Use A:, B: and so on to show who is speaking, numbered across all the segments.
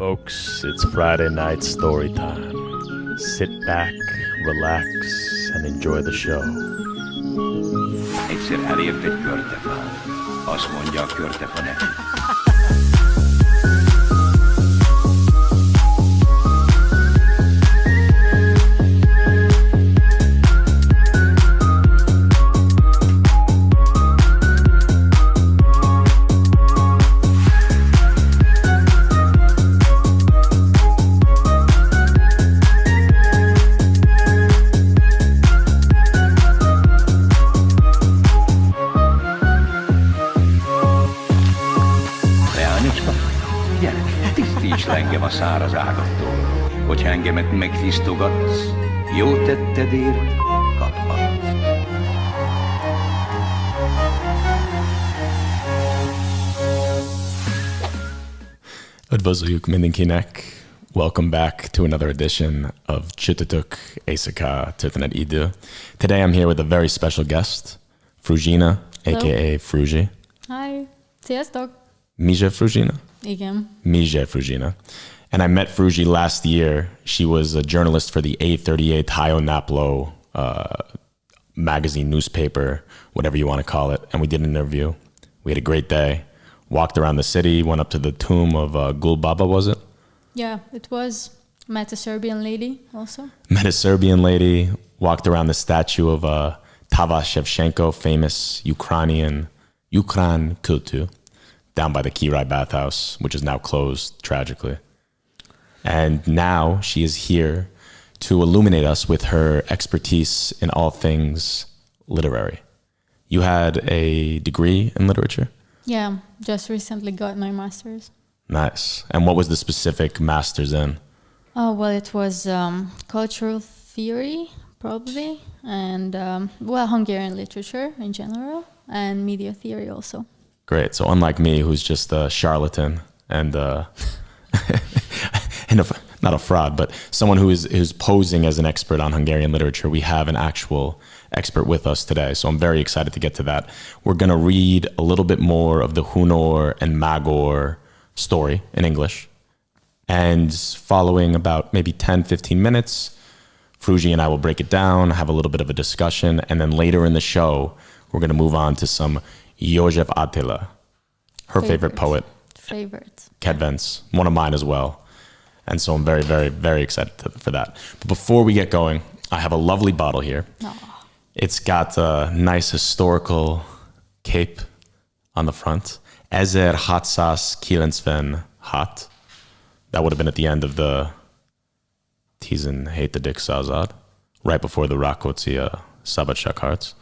A: Folks, it's Friday night story time. Sit back, relax, and enjoy the show.
B: Egyszer elért egy körtefán. Azt mondja a körtefa neki. Engem a száraz ágattól, hogy engemet megtisztogatsz, jó tettedért kaphatsz.
A: Üdvözöljük mindenkinek. Welcome back to another edition of Csütörtök Éjszaka Történet Idő. Today I'm here with a very special guest, Fruzsina, aka Fruzsi.
C: Hi, sziasztok!
A: Mizser Fruzsina?
C: Igen.
A: Mizser Fruzsina. And I met Fruzsi last year. She was a journalist for the A38 Hayo-Naplo magazine, newspaper, whatever you want to call it. And we did an interview. We had a great day. Walked around the city, went up to the tomb of Gul Baba, was it?
C: Yeah, it was. Met a Serbian lady also.
A: Met a Serbian lady. Walked around the statue of Taras Shevchenko, famous Ukraine kultu, down by the Kirai bathhouse, which is now closed, tragically. And now she is here to illuminate us with her expertise in all things literary. You had a degree in literature?
C: Yeah, just recently got my master's.
A: Nice. And what was the specific master's in?
C: Oh, well, it was cultural theory, probably, and, Hungarian literature in general, and media theory also.
A: Great. So unlike me, who's just a charlatan and not a fraud, but someone who's posing as an expert on Hungarian literature, we have an actual expert with us today. So I'm very excited to get to that. We're going to read a little bit more of the Hunor and Magor story in English. And following about maybe 10, 15 minutes, Fruzsi and I will break it down, have a little bit of a discussion, and then later in the show, we're going to move on to some József Attila, her favorite poet. Kedvenc, one of mine as well. And so I'm very, very, very excited for that. But before we get going, I have a lovely bottle here.
C: Aww.
A: It's got a nice historical cape on the front. 1696 hat. That would have been at the end of the Tizenhétedik század, right before the Rákóczi Szabadságharc.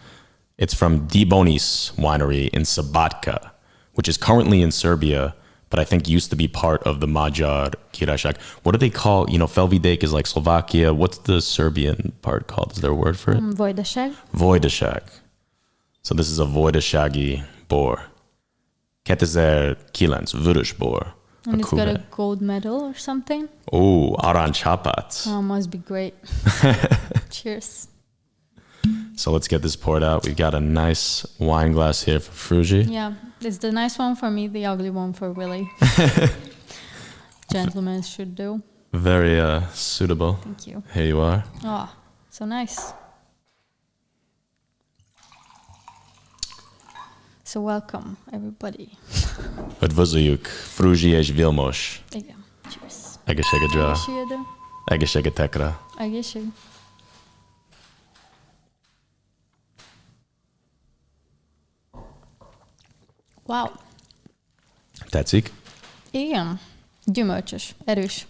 A: It's from Dibonis Winery in Szabadka, which is currently in Serbia, but I think used to be part of the Magyar Királyság. What do they call, Felvidék is like Slovakia. What's the Serbian part called? Is there a word for it?
C: Vajdaság.
A: Vajdaság. So this is a Vajdasági bor. 2009, vörös bor.
C: And it's got a gold medal or something.
A: Oh, arancsapat.
C: Oh, must be great. Cheers.
A: So let's get this poured out. We've got a nice wine glass here for Fruzsi.
C: Yeah, it's the nice one for me, the ugly one for Willie. Gentlemen should do.
A: Very suitable.
C: Thank you.
A: Here you are.
C: Oh, so nice. So welcome, everybody.
A: Üdvözöljük Fruzsi és Vilmos.
C: Igen, cheers.
A: Egészségedre.
C: Egészségedre.
A: Egészségetekre.
C: Egészség. Wow.
A: Tetszik?
C: Igen. Gyümölcsös, erős.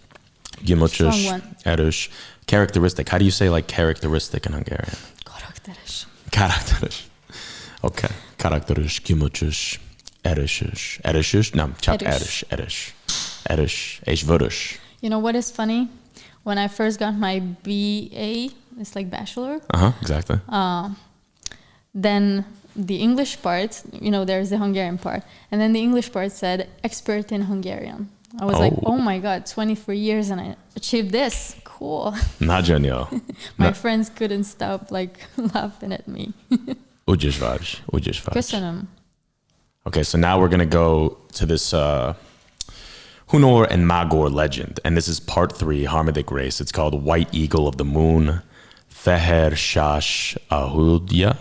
A: Gyümölcsös,
C: Strong one.
A: erős. Characteristic. How do you say like characteristic in Hungarian?
C: Karakteres.
A: Karakteres. Okay. Karakteres, gyümölcsös, erősös. Erősös? Nem, csak erős. Erős és vörös.
C: You know what is funny? When I first got my BA, it's like bachelor.
A: Exactly.
C: Then the English part, there's the Hungarian part. And then the English part said expert in Hungarian. I was like, oh my God, 24 years and I achieved this. Cool.
A: Nagyon jó.
C: My friends couldn't stop laughing at me.
A: Úgy vagy.
C: Köszönöm.
A: Okay, so now we're going to go to this Hunor and Magor legend, and this is part 3, Harmonic Race. It's called White Eagle of the Moon, Feher Sás Ahudja.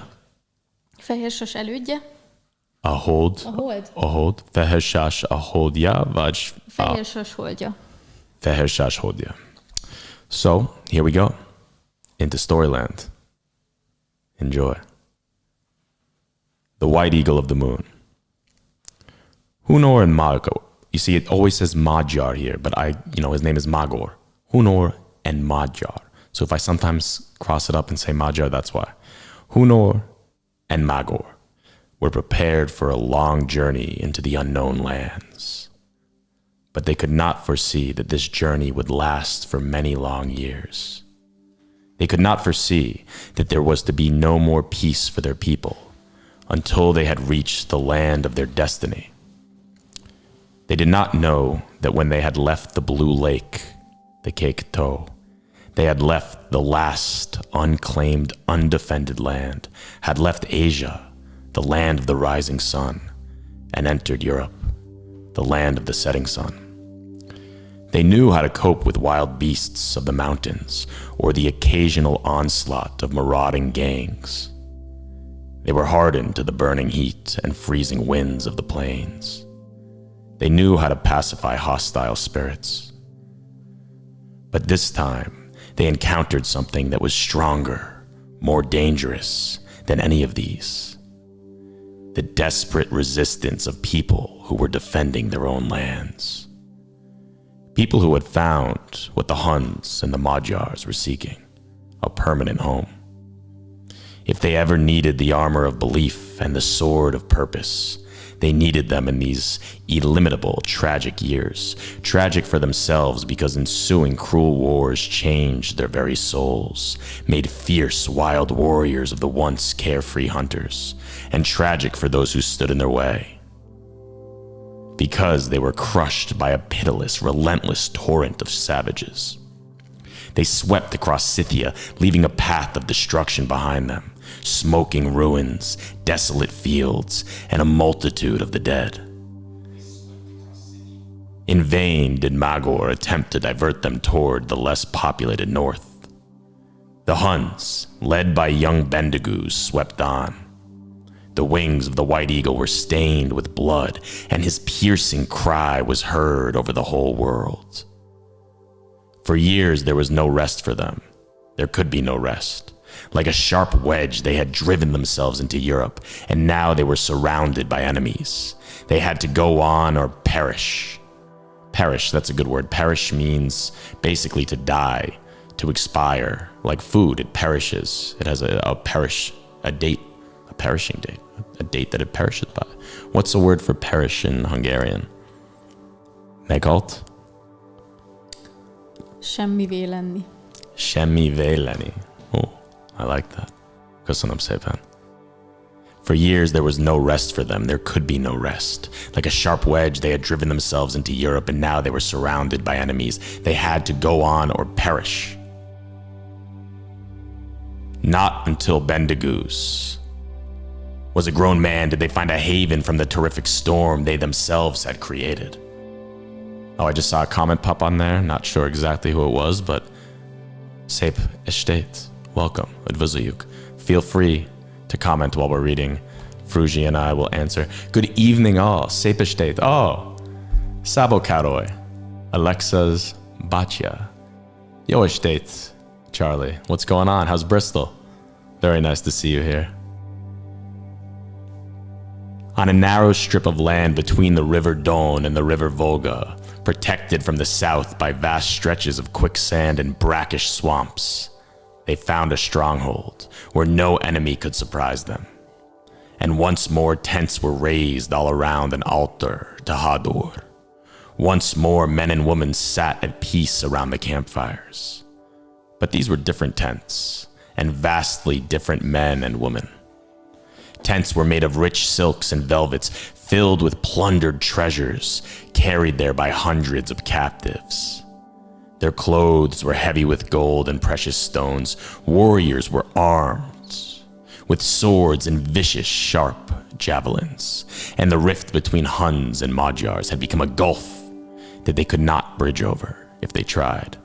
C: Fehér sas elődje.
A: Ahod.
C: A hold.
A: Ahod. Feher Sás Ahudja, vagy
C: Fehér sas holdja.
A: Feher Sás Ahudja. So, here we go. Into Storyland. Enjoy. The White Eagle of the Moon. Hunor and Magor. You see, it always says Magyar here, but his name is Magor. Hunor and Magyar. So if I sometimes cross it up and say Magyar, that's why. Hunor and Magor were prepared for a long journey into the unknown lands. But they could not foresee that this journey would last for many long years. They could not foresee that there was to be no more peace for their people until they had reached the land of their destiny. They did not know that when they had left the blue lake, the Keikto, they had left the last unclaimed, undefended land, had left Asia, the land of the rising sun, and entered Europe, the land of the setting sun. They knew how to cope with wild beasts of the mountains or the occasional onslaught of marauding gangs. They were hardened to the burning heat and freezing winds of the plains. They knew how to pacify hostile spirits. But this time, they encountered something that was stronger, more dangerous than any of these. The desperate resistance of people who were defending their own lands. People who had found what the Huns and the Magyars were seeking, a permanent home. If they ever needed the armor of belief and the sword of purpose, they needed them in these illimitable, tragic years. Tragic for themselves because ensuing cruel wars changed their very souls, made fierce, wild warriors of the once carefree hunters, and tragic for those who stood in their way. Because they were crushed by a pitiless, relentless torrent of savages. They swept across Scythia, leaving a path of destruction behind them. Smoking ruins, desolate fields, and a multitude of the dead. In vain did Magor attempt to divert them toward the less populated north. The Huns, led by young Bendigoos, swept on. The wings of the White Eagle were stained with blood, and his piercing cry was heard over the whole world. For years there was no rest for them. There could be no rest. Like a sharp wedge, they had driven themselves into Europe, and now they were surrounded by enemies. They had to go on or perish. Perish, that's a good word. Perish means basically to die, to expire. Like food, it perishes. It has a date, a perishing date, a date that it perishes by. What's the word for perish in Hungarian? Meghalt?
C: Semmivé lenni.
A: Semmivé lenni. Oh, I like that. Köszönöm szépen. For years, there was no rest for them. There could be no rest. Like a sharp wedge, they had driven themselves into Europe, and now they were surrounded by enemies. They had to go on or perish. Not until Bendigoos was a grown man did they find a haven from the terrific storm they themselves had created. Oh, I just saw a comment pop on there. Not sure exactly who it was, but Szép estét. Welcome. Üdvözöljük. Feel free to comment while we're reading. Fruzsina and I will answer. Good evening all. Szép estét. Oh, Sabo Karoy. Alexa's Batya. Yo estét, Charlie. What's going on? How's Bristol? Very nice to see you here. On a narrow strip of land between the River Don and the River Volga, protected from the south by vast stretches of quicksand and brackish swamps, they found a stronghold where no enemy could surprise them. And once more tents were raised all around an altar to Hadur. Once more men and women sat at peace around the campfires. But these were different tents, and vastly different men and women. Tents were made of rich silks and velvets, filled with plundered treasures, carried there by hundreds of captives. Their clothes were heavy with gold and precious stones. Warriors were armed with swords and vicious, sharp javelins. And the rift between Huns and Magyars had become a gulf. that they could not bridge over if they tried.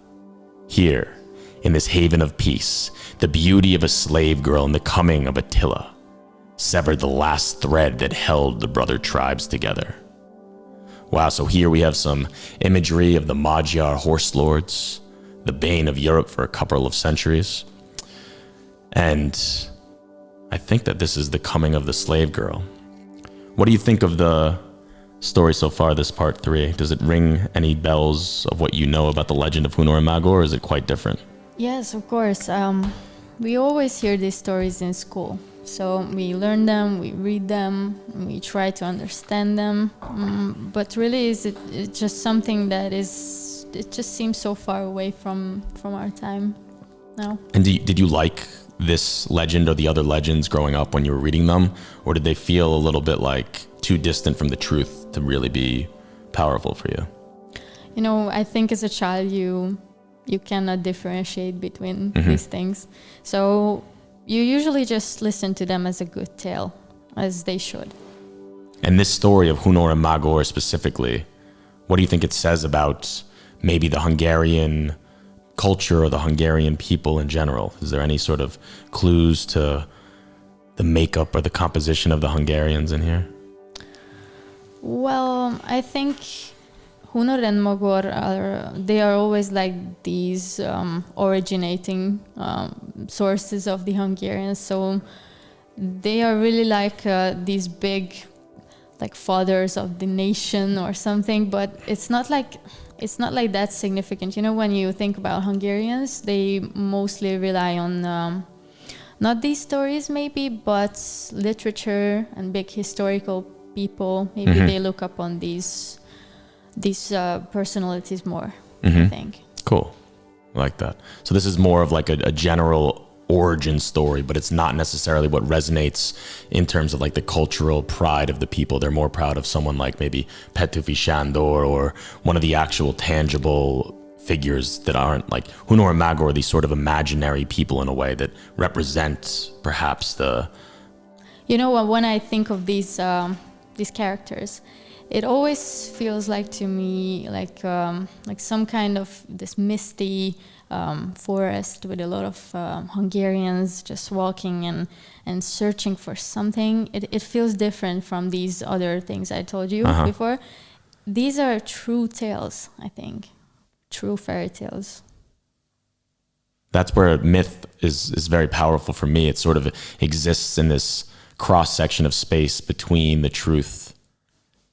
A: Here, in this haven of peace, the beauty of a slave girl and the coming of Attila severed the last thread that held the brother tribes together. Wow, so here we have some imagery of the Magyar horse lords, the bane of Europe for a couple of centuries. And I think that this is the coming of the slave girl. What do you think of the story so far, this part 3? Does it ring any bells of what you know about the legend of Hunor and Magor, or is it quite different?
C: Yes, of course. We always hear these stories in school. So we learn them, we read them, we try to understand them. But really, it's just something that it just seems so far away from our time now. And
A: did you like this legend or the other legends growing up when you were reading them? Or did they feel a little bit like too distant from the truth to really be powerful for you?
C: You know, I think as a child, you cannot differentiate between these things. So you usually just listen to them as a good tale, as they should.
A: And this story of Hunor and Magor specifically, what do you think it says about maybe the Hungarian culture or the Hungarian people in general? Is there any sort of clues to the makeup or the composition of the Hungarians in here?
C: Well, I think Hunor and Magor are always like these originating sources of the Hungarians. So they are really like these big, like fathers of the nation or something. But it's not like that significant. You know, when you think about Hungarians, they mostly rely on not these stories maybe, but literature and big historical people. Maybe they look up on these personalities more, I think.
A: Cool. I like that. So this is more of like a general origin story, but it's not necessarily what resonates in terms of like the cultural pride of the people. They're more proud of someone like maybe Petőfi Sándor or one of the actual tangible figures that aren't like Hunor and Magor, these sort of imaginary people in a way that represent perhaps the...
C: You know, when I think of these characters, it always feels like to me like some kind of this misty forest with a lot of Hungarians just walking and searching for something. It feels different from these other things I told you before. These are true tales, I think. True fairy tales.
A: That's where myth is very powerful for me. It sort of exists in this cross-section of space between the truth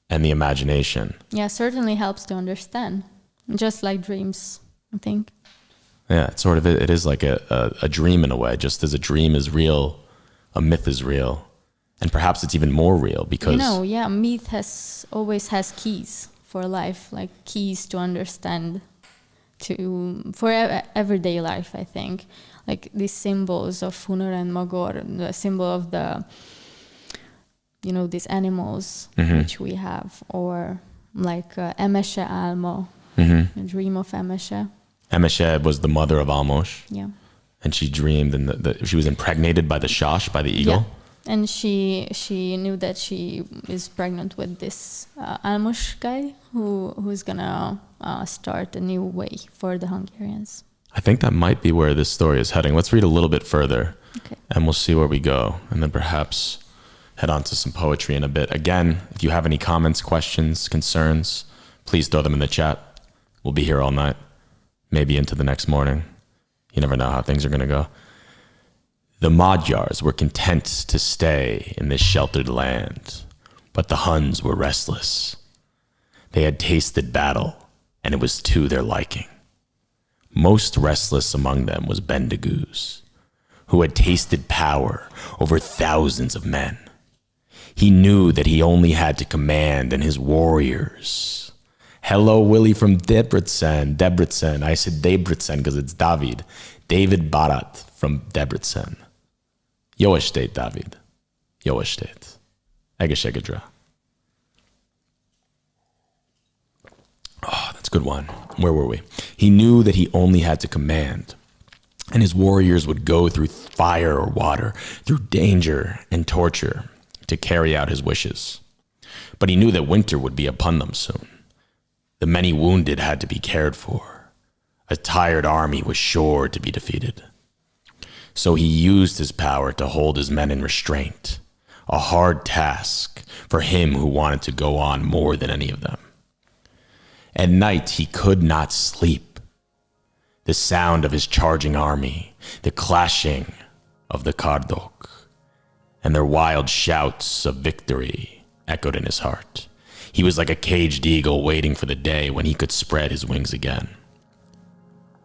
A: and the imagination.
C: Yeah, certainly helps to understand. Just like dreams, I think.
A: Yeah, it is like a dream in a way. Just as a dream is real, a myth is real. And perhaps it's even more real because...
C: myth always has keys for life, like keys to understand for everyday life, I think. Like these symbols of Hunor and Magor, the symbol of these animals which we have, or like Emese Álma, the dream of Emese.
A: Emese was the mother of Almos.
C: Yeah.
A: And she dreamed, and she was impregnated by the Sas, by the eagle.
C: Yeah. And she knew that she is pregnant with this Almos guy who's gonna start a new way for the Hungarians.
A: I think that might be where this story is heading. Let's read a little bit further, and we'll see where we go, and then perhaps head on to some poetry in a bit. Again, if you have any comments, questions, concerns, please throw them in the chat. We'll be here all night, maybe into the next morning. You never know how things are going to go. The Magyars were content to stay in this sheltered land, but the Huns were restless. They had tasted battle, and it was to their liking. Most restless among them was Bendegúz, who had tasted power over thousands of men. He knew that he only had to command and his warriors. Hello, Willie from Debrecen. I said Debrecen because it's David. David Barat from Debrecen. Jó estét, David. Jó estét. Egészségedre. Oh, that's a good one. Where were we? He knew that he only had to command, and his warriors would go through fire or water, through danger and torture to carry out his wishes. But he knew that winter would be upon them soon. The many wounded had to be cared for. A tired army was sure to be defeated. So he used his power to hold his men in restraint, a hard task for him who wanted to go on more than any of them. At night he could not sleep. The sound of his charging army, the clashing of the Kardok, and their wild shouts of victory echoed in his heart. He was like a caged eagle waiting for the day when he could spread his wings again.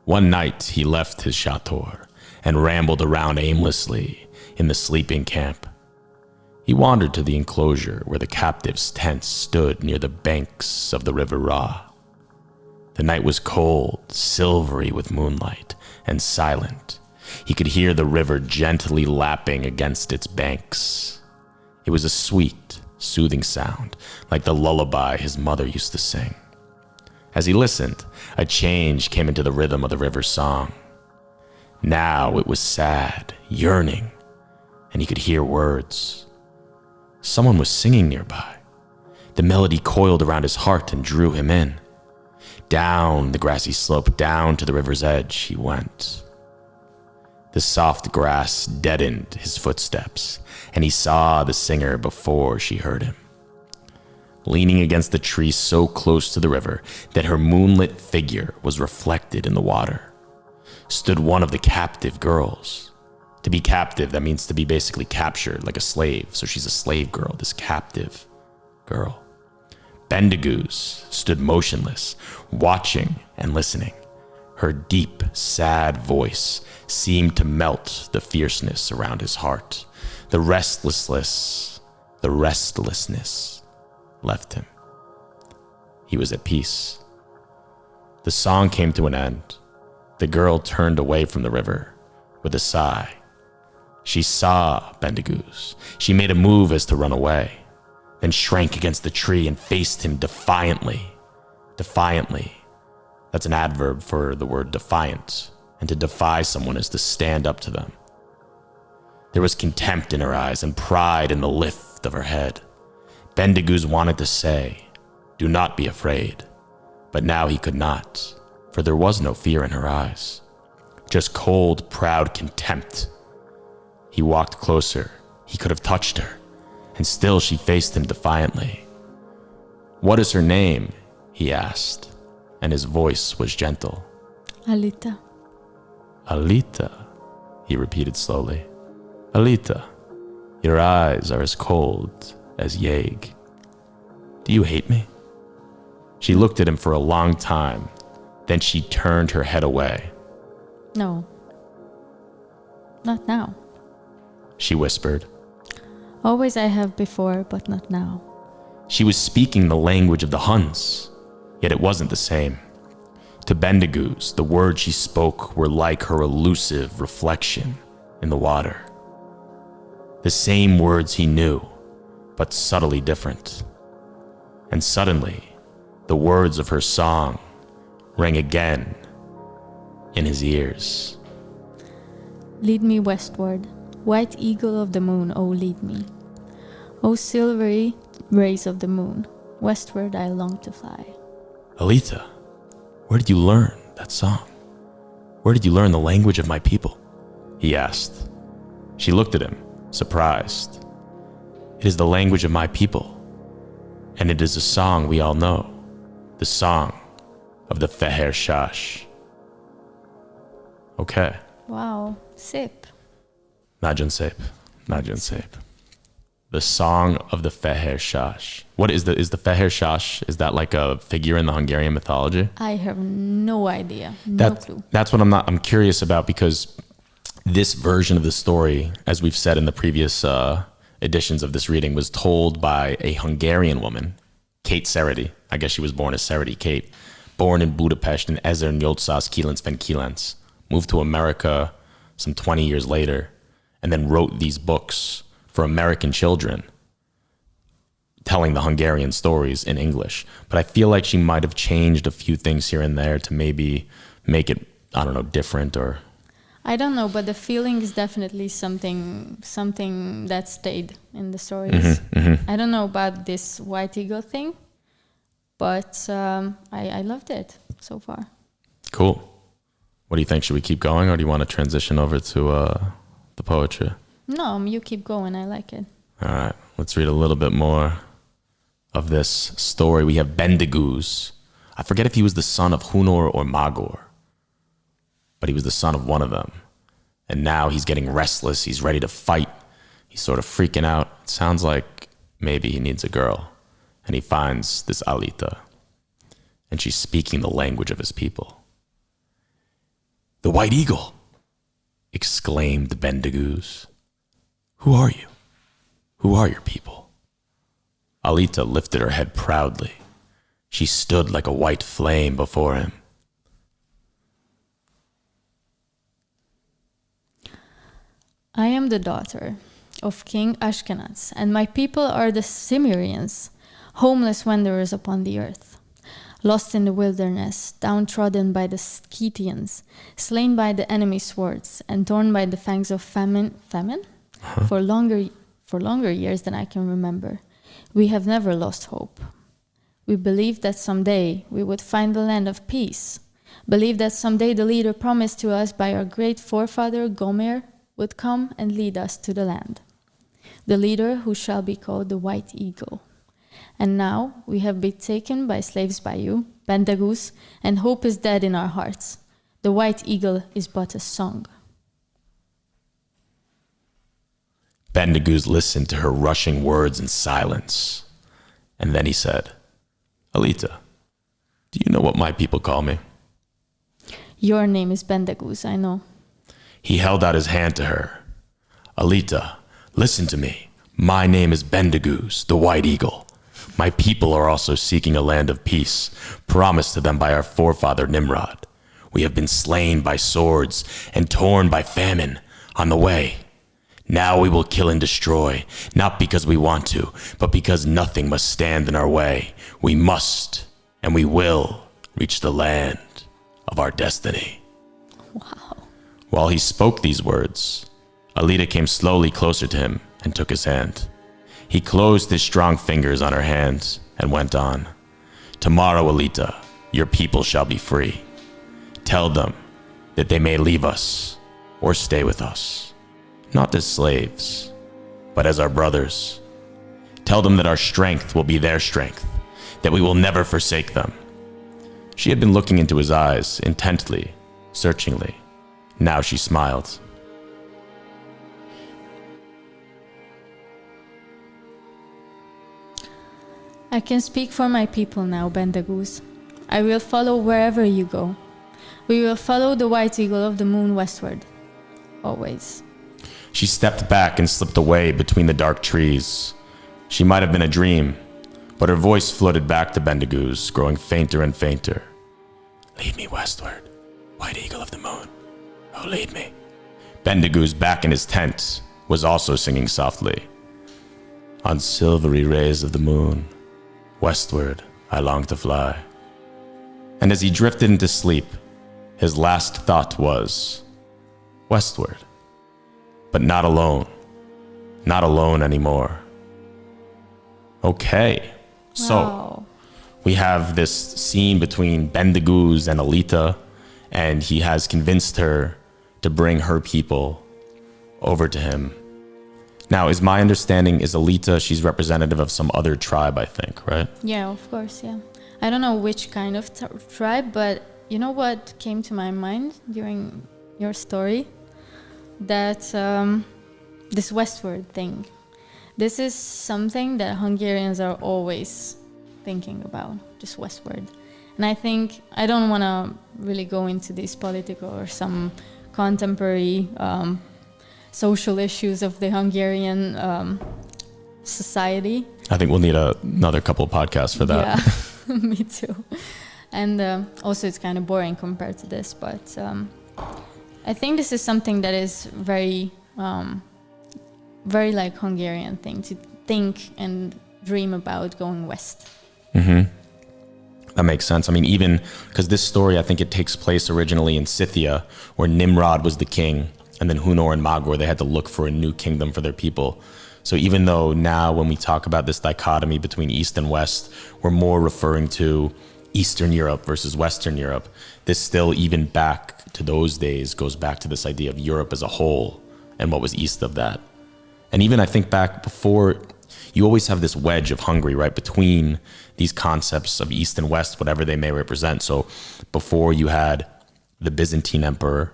A: One night he left his chateau and rambled around aimlessly in the sleeping camp. He wandered to the enclosure where the captives' tents stood near the banks of the river Ra. The night was cold, silvery with moonlight, and silent. He could hear the river gently lapping against its banks. It was a sweet, soothing sound, like the lullaby his mother used to sing. As he listened, a change came into the rhythm of the river's song. Now it was sad, yearning, and he could hear words. Someone was singing nearby. The melody coiled around his heart and drew him in. Down the grassy slope, down to the river's edge he went. The soft grass deadened his footsteps, and he saw the singer before she heard him. Leaning against the tree so close to the river that her moonlit figure was reflected in the water, stood one of the captive girls. To be captive, that means to be basically captured like a slave. So she's a slave girl, this captive girl. Bendigoos stood motionless, watching and listening. Her deep, sad voice seemed to melt the fierceness around his heart. The restlessness left him. He was at peace. The song came to an end. The girl turned away from the river with a sigh. She saw Bendigoos. She made a move as to run away, then shrank against the tree and faced him defiantly. Defiantly. That's an adverb for the word defiant. And to defy someone is to stand up to them. There was contempt in her eyes and pride in the lift of her head. Bendigoos wanted to say, "Do not be afraid." But now he could not, for there was no fear in her eyes. Just cold, proud contempt. He walked closer. He could have touched her, and still she faced him defiantly. "What is her name?" he asked, and his voice was gentle.
C: Alita.
A: "Alita," he repeated slowly. "Alita, your eyes are as cold as Yeg. Do you hate me?" She looked at him for a long time. Then she turned her head away.
C: No. Not now.
A: She whispered.
C: Always I have before, but not now.
A: She was speaking the language of the Huns, yet it wasn't the same. To Bendigoos, the words she spoke were like her elusive reflection in the water. The same words he knew, but subtly different. And suddenly, the words of her song rang again in his ears.
C: Lead me westward, white eagle of the moon, oh lead me. O silvery rays of the moon, westward I long to fly.
A: Alita, where did you learn that song? Where did you learn the language of my people? He asked. She looked at him, surprised. It is the language of my people, and it is a song we all know, the song of the Feher Shash. Okay.
C: Wow, sip.
A: Najin Sep. The song of the Feher Shash. What is the Feher Shash? Is that like a figure in the Hungarian mythology?
C: I have no idea. No clue.
A: That's what I'm curious about, because this version of the story, as we've said in the previous editions of this reading, was told by a Hungarian woman, Kate Seredy. I guess she was born as Seredy Kate, born in Budapest in 1899, moved to America some 20 years later, and then wrote these books for American children, telling the Hungarian stories in English. But I feel like she might have changed a few things here and there to maybe make it, I don't know, different or...
C: I don't know, but the feeling is definitely something that stayed in the stories. I don't know about this white eagle thing, but I loved it so far.
A: Cool. What do you think? Should we keep going, or do you want to transition over to the poetry?
C: No, you keep going. I like it.
A: All right. Let's read a little bit more of this story. We have Bendegúz. I forget if he was the son of Hunor or Magor, but he was the son of one of them. And now he's getting restless. He's ready to fight. He's sort of freaking out. It sounds like maybe he needs a girl. And he finds this Alita. And she's speaking the language of his people. "The White Eagle!" exclaimed Bendegúz. "Who are you? Who are your people?" Alita lifted her head proudly. She stood like a white flame before him.
C: I am the daughter of King Ashkenaz, and my people are the Cimmerians, homeless wanderers upon the earth, lost in the wilderness, downtrodden by the Scythians, slain by the enemy's swords, and torn by the fangs of famine? For longer years than I can remember. We have never lost hope. We believed that someday we would find the land of peace, believed that someday the leader promised to us by our great forefather Gomer would come and lead us to the land, the leader who shall be called the White Eagle. And now we have been taken by slaves by you, Bendegúz, and hope is dead in our hearts. The White Eagle is but a song.
A: Bendegúz listened to her rushing words in silence. And then he said, "Alita, do you know what my people call me?"
C: Your name is Bendegúz, I know.
A: He held out his hand to her. "Alita, listen to me. My name is Bendegúz, the White Eagle. My people are also seeking a land of peace, promised to them by our forefather Nimrod. We have been slain by swords and torn by famine on the way. Now we will kill and destroy, not because we want to, but because nothing must stand in our way. We must, and we will, reach the land of our destiny."
C: Wow.
A: While he spoke these words, Alita came slowly closer to him and took his hand. He closed his strong fingers on her hands and went on. "Tomorrow, Alita, your people shall be free. Tell them that they may leave us or stay with us, not as slaves, but as our brothers. Tell them that our strength will be their strength, that we will never forsake them." She had been looking into his eyes intently, searchingly. Now she smiled.
C: I can speak for my people now, Bendegúz. I will follow wherever you go. We will follow the White Eagle of the moon westward. Always.
A: She stepped back and slipped away between the dark trees. She might have been a dream, but her voice floated back to Bendegúz, growing fainter and fainter. "Lead me westward, White Eagle of the moon. Oh, lead me." Bendegúz, back in his tent, was also singing softly. "On silvery rays of the moon, westward I long to fly." And as he drifted into sleep, his last thought was, westward. But not alone. Not alone anymore. Okay, so
C: Wow.
A: we have this scene between Bendegúz and Alita, and he has convinced her to bring her people over to him. Now, is my understanding, is Alita, she's representative of some other tribe, I think, right?
C: Yeah, of course, yeah. I don't know which kind of tribe, but you know what came to my mind during your story? That this westward thing. This is something that Hungarians are always thinking about, just westward. And I think, I don't want to really go into this political or some contemporary social issues of the Hungarian society.
A: I think we'll need another couple of podcasts for that.
C: Yeah, me too. And also it's kind of boring compared to this, but I think this is something that is very, very like Hungarian thing, to think and dream about going west.
A: Mm-hmm. That makes sense. I mean, even because this story, I think it takes place originally in Scythia, where Nimrod was the king, and then Hunor and Magor, they had to look for a new kingdom for their people. So even though now when we talk about this dichotomy between East and West, we're more referring to Eastern Europe versus Western Europe, this still, even back to those days, goes back to this idea of Europe as a whole and what was east of that. And even I think back before, you always have this wedge of Hungary, right, between these concepts of East and West, whatever they may represent. So before you had the Byzantine emperor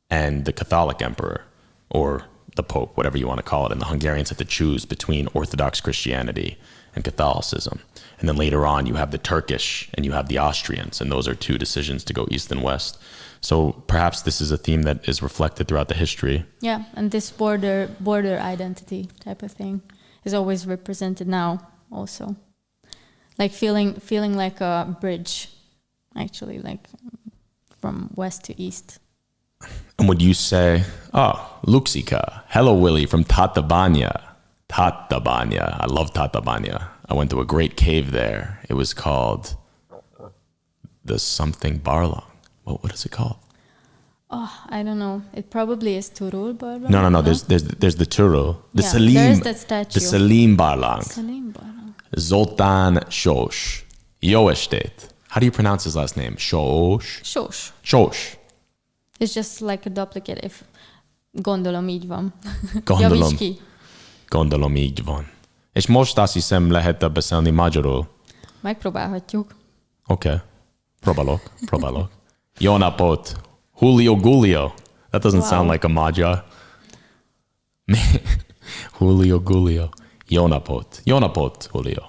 A: and the Catholic emperor, or the Pope, whatever you want to call it, and the Hungarians had to choose between Orthodox Christianity and Catholicism. And then later on, you have the Turkish and you have the Austrians, and those are two decisions to go East and West. So perhaps this is a theme that is reflected throughout the history.
C: Yeah, and this border identity type of thing is always represented now also. Like feeling like a bridge, actually, like from west to east.
A: And would you say, Luxika, hello Willie from Tatabánya. Tatabánya, I love Tatabánya. I went to a great cave there. It was called the something Barlang. What is it called?
C: Oh, I don't know. It probably is Turul Barlang.
A: No. There's the Turul. The
C: Yeah,
A: Selim.
C: there's that statue.
A: The Selim Barlang.
C: Selim Barlang.
A: Zoltán Sós. Jó estét. How do you pronounce his last name? Sós?
C: Sós.
A: Sós.
C: It's just like a duplicate if gondolom így van.
A: Gondolom.
C: Javíts ki.
A: Gondolom így van. És most azt hiszem lehet beszélni magyarul.
C: Megpróbálhatjuk.
A: Okay. Próbálok. Jó napot. Julio Gulio. That doesn't sound like a magyar. Julio Gulio. Jó napot, Julio.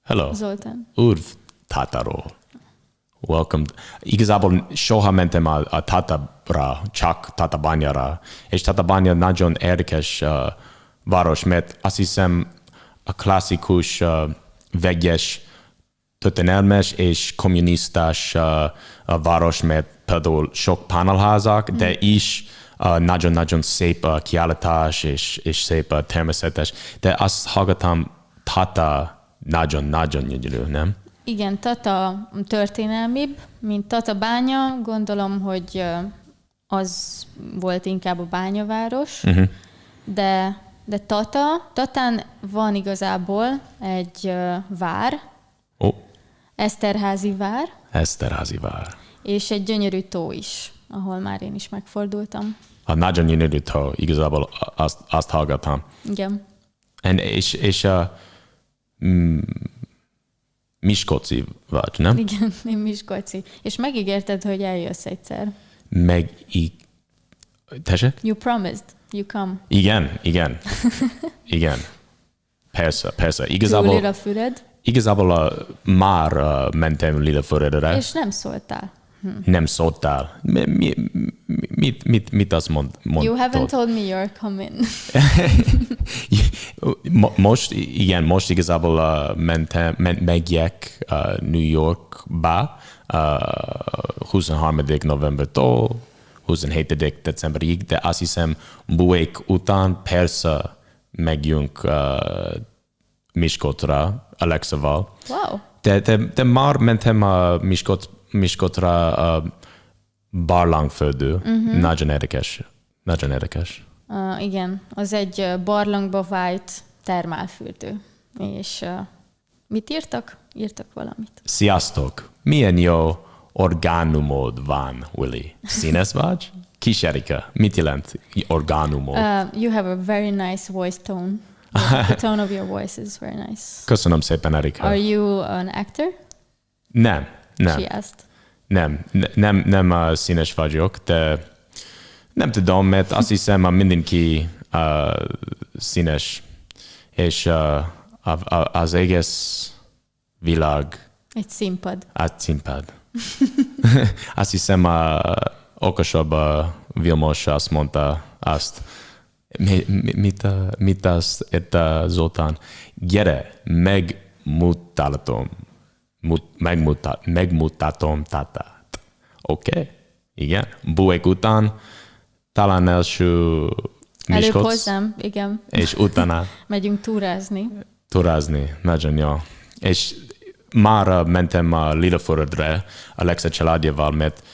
A: Hello.
C: Zoltán.
A: Urv Tatáról. Welcome. Igazából soha mentem a Tatabra, csak Tatabányára. És Tatabánya nagyon érdekes város, mert azt hiszem a klasszikus vegyes történelmes és kommunistás város, mert például sok panelházak, de is nagyon-nagyon szép kiállítás és szép természetes. De azt hallgattam, Tata nagyon-nagyon gyönyörű, nem?
C: Igen, Tata történelmibb, mint Tatabánya. Gondolom, hogy az volt inkább a bányaváros, de Tatán van igazából egy vár, Eszterházy vár, és egy gyönyörű tó is, ahol már én is megfordultam.
A: A nagyon gyönyörű tó, igazából azt hallgattam.
C: Igen.
A: És Miskolci vagy, nem?
C: Igen, én Miskolci. És megígérted, hogy eljössz egyszer.
A: Tessék?
C: You promised, you come.
A: Igen. Persze.
C: Túl Lilafüred.
A: Igazából már mentem Lilafüredre.
C: És nem szóltál.
A: Nem szóltál. Mit azt mondtad?
C: You haven't told me you're coming.
A: Most igazából megyek New Yorkba 23. novembertől 27. decemberig, de azt hiszem buék után persze megyünk Miskolcra Alexával.
C: Wow.
A: De már mentem Miskolcra barlangföldő. Nagyon érdekes.
C: Igen, az egy barlangba vájt termálfürdő. És mit írtak? Írtak valamit.
A: Sziasztok! Milyen jó orgánumod van, Willie? Színes vagy? Kísérika. Mit jelent orgánumod?
C: You have a very nice voice tone. The tone of your voice is very nice.
A: Köszönöm szépen, Erika.
C: Are you an actor?
A: Nem.
C: She asked.
A: Nem színes vagyok, de nem tudom, mert azt hiszem, mindenki színes, és az egész világ
C: egy színpad.
A: Azt hiszem, okosabb Vilmos azt mondta azt. Mit azt érte Zoltán? Gyere, megmutatom Tatát. Oké? Igen. Buék után talán első Miskolc.
C: Előbb hozzám, igen.
A: És utána
C: megyünk túrázni.
A: Nagyon jó. És már mentem a Lilafüredre Alexa családjával, mert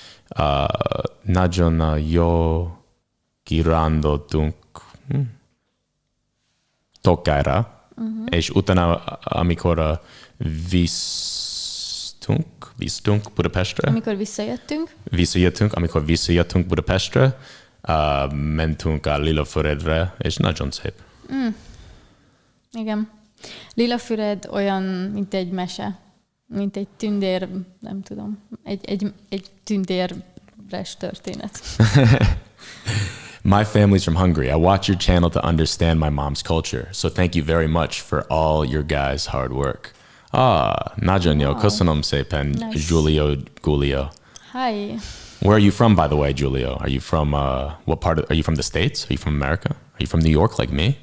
A: nagyon jó kirándultunk. Tokára, és utána, amikor vissztünk Budapestre, amikor visszajöttünk Budapestre, mentünk a Lilafüredre, és nagyon szép.
C: Igen. Lilafüred olyan, mint egy mese, mint egy tündér, nem tudom, egy tündérres történet.
A: My family's from Hungary. I watch your channel to understand my mom's culture. So thank you very much for all your guys' hard work. Nagyon jó. Köszönöm szépen, Julio.
C: Hi.
A: Where are you from, by the way, Julio? Are you from, what part are you from the States? Are you from America? Are you from New York like me?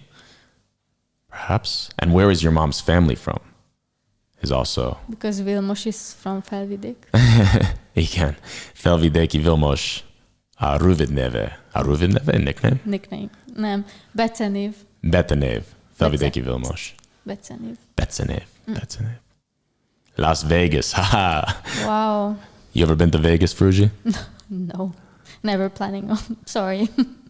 A: Perhaps. And where is your mom's family from? Is also...
C: Because Vilmos is from Felvidék.
A: Igen. Felvidéki Vilmos. A rövid neve. A rövid neve? Nickname?
C: Nickname. Nem. Becenév.
A: Becenév. Felvidéki Vilmos.
C: Becenév.
A: Las Vegas. Haha.
C: Wow.
A: You ever been to Vegas, Fruji?
C: No. Never planning on. Sorry.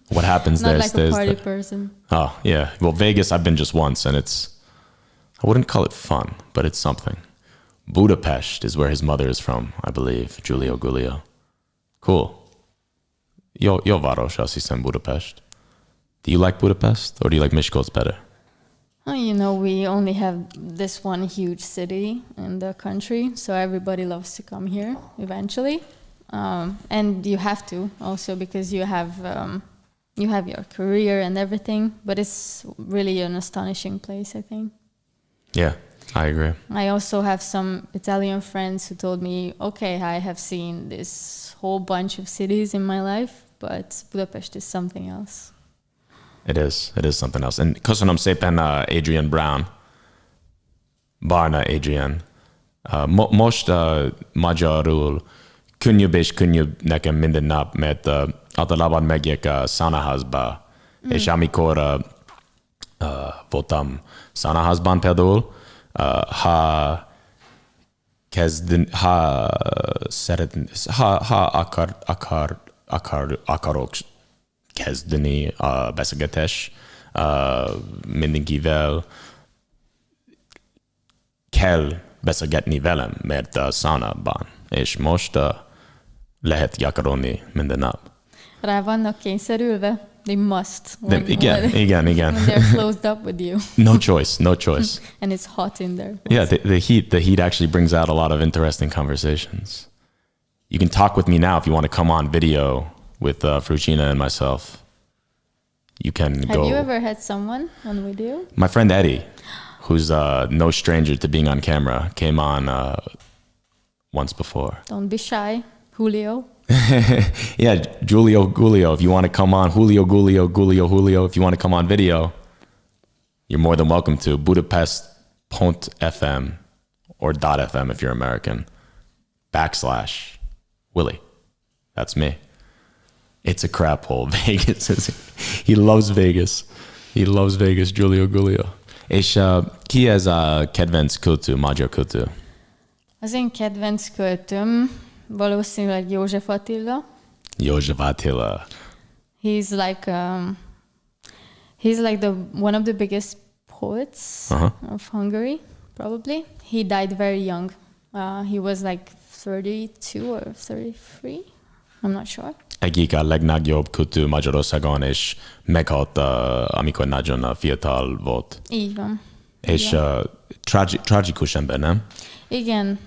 A: What happens
C: Not
A: there
C: like
A: stays
C: a party
A: there.
C: person.
A: Oh, yeah. Well, Vegas, I've been just once, and I wouldn't call it fun, but it's something. Budapest is where his mother is from, I believe. Gulio. Cool. Jó város, azt hiszem, Budapest. Do you like Budapest, or do you like Miskolc better?
C: Oh, you know, we only have this one huge city in the country, so everybody loves to come here eventually. And you have to also, because you have your career and everything, but it's really an astonishing place, I think.
A: Yeah, I agree.
C: I also have some Italian friends who told me, okay, I have seen this whole bunch of cities in my life, but Budapest is something else.
A: It is something else. And köszönöm szépen, Adrian Brown, Barna Adrian. Most magyarul könnyebb és könnyebb nekem minden nap, mert általában megyek a szánaházba, és amikor voltam szánaházban például, ha akarok kezdeni a beszélgetés mindenkivel, kell beszélgetni velem, mert a szánában, és most lehet gyakorolni minden nap.
C: Rá vannak kényszerülve? They must.
A: Igen.
C: When they're closed up with you.
A: No choice.
C: And it's hot in there.
A: Yeah, the heat actually brings out a lot of interesting conversations. You can talk with me now if you want to come on video with Fruzsina and myself. You can go.
C: Have you ever had someone on video?
A: My friend Eddie, who's no stranger to being on camera, came on once before.
C: Don't be shy, Julio.
A: Yeah, Gulio, if you want to come on, Julio, if you want to come on video, you're more than welcome to. Budapest.fm or .fm if you're American. /Willie. That's me. It's a crap hole, Vegas. He loves Vegas. Gulio. És ki ez a kedvenc költő, magyar költő?
C: Az én kedvenc költőm valószínűleg József Attila. He's like one of the biggest poets of Hungary, probably. He died very young. He was like 32 or 33. I'm not sure.
A: Egyik a legnagyobb költő Magyarországon, és meghalt, amikor nagyon fiatal volt.
C: Így van.
A: És tragikus ember, nem?
C: Igen,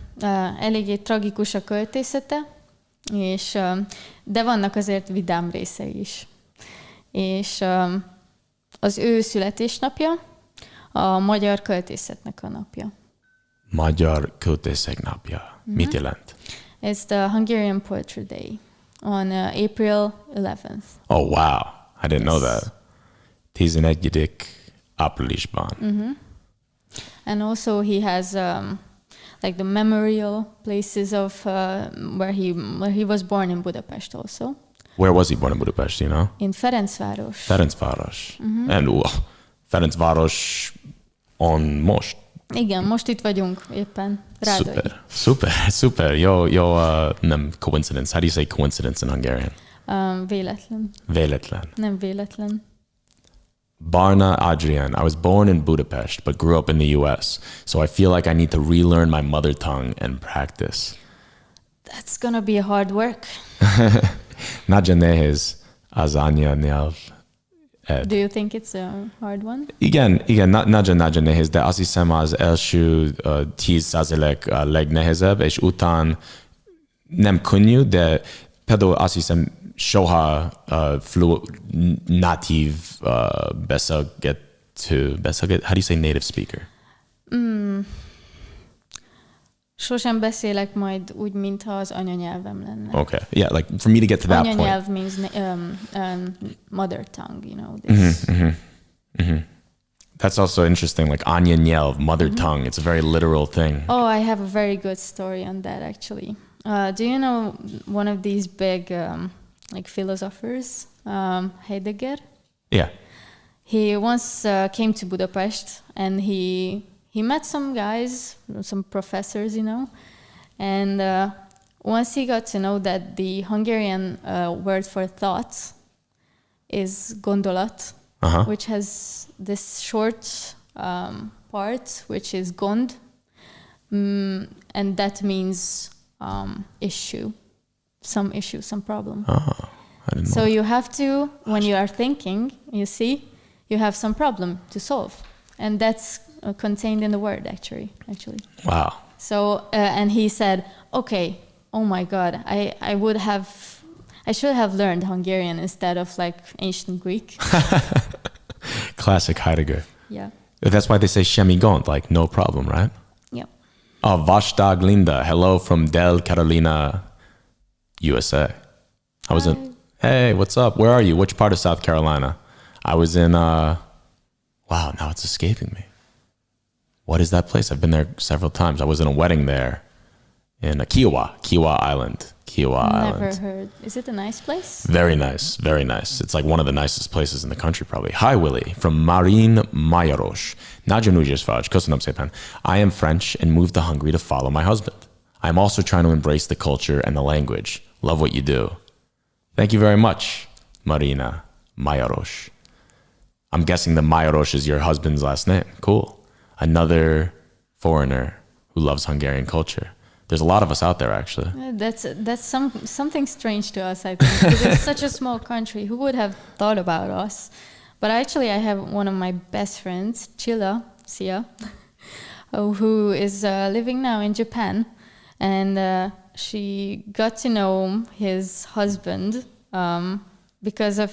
C: eléggé tragikus a költészete, és, de vannak azért vidám részei is. És az ő születésnapja a magyar költészetnek a napja.
A: Magyar költészek napja. Mit jelent?
C: It's the Hungarian Poetry Day on April 11th.
A: Oh, wow. I didn't know that. 11. áprilisban.
C: And also he has like the memorial places of where he was born in Budapest also.
A: Where was he born in Budapest, you know?
C: In Ferencváros.
A: Ferencváros. And Ferencváros on most.
C: Igen, most itt vagyunk éppen. Rádai.
A: Super. Jó, nem coincidence. How do you say coincidence in Hungarian?
C: Véletlen.
A: Véletlen.
C: Nem véletlen.
A: Barna Adrian. I was born in Budapest, but grew up in the US. So I feel like I need to relearn my mother tongue and practice.
C: That's gonna be a hard work.
A: Nagyon nehéz az anyanyelv.
C: Do you think it's a hard one?
A: Igen, nagyon nehéz, de azt hiszem az első 10% a legnehezebb, és után nem könnyű, de például azt hiszem soha natív beszélgető, how do you say native speaker?
C: Sosem beszélek majd úgy, mintha az anyanyelvem lenne.
A: Okay, yeah, like for me to get to that point.
C: Anyanyelv means mother tongue, you know. This.
A: That's also interesting, like anyanyelv, mother tongue. It's a very literal thing.
C: Oh, I have a very good story on that, actually. Do you know one of these big like philosophers, Heidegger?
A: Yeah.
C: He once came to Budapest and he met some guys, some professors, you know, and once he got to know that the Hungarian word for thought is gondolat, which has this short part, which is gond, and that means issue, some problem.
A: Oh, I didn't know.
C: So you have to, when you are thinking, you see, you have some problem to solve, and that's contained in the word, actually.
A: Wow.
C: So, and he said, okay, oh my God, I should have learned Hungarian instead of like ancient Greek.
A: Classic Heidegger.
C: Yeah.
A: That's why they say semmi gond, like no problem, right?
C: Yeah.
A: Oh, Vasdag Linda. Hello from Del Carolina, USA. Hey, what's up? Where are you? Which part of South Carolina? I was in, wow, now it's escaping me. What is that place? I've been there several times. I was in a wedding there in Kiowa Island.
C: Never heard. Is it a nice place?
A: Very nice, very nice. It's like one of the nicest places in the country, probably. Hi, Willie, from Marin Magyarul. Nagyon ügyes vagy. Köszönöm szépen. I am French and moved to Hungary to follow my husband. I'm also trying to embrace the culture and the language. Love what you do. Thank you very much, Marina Magyarul. I'm guessing the Magyarul is your husband's last name. Cool. Another foreigner who loves Hungarian culture. There's a lot of us out there, actually.
C: That's something strange to us, I think, because it's such a small country. Who would have thought about us? But actually, I have one of my best friends, Sia, who is living now in Japan, and she got to know his husband because of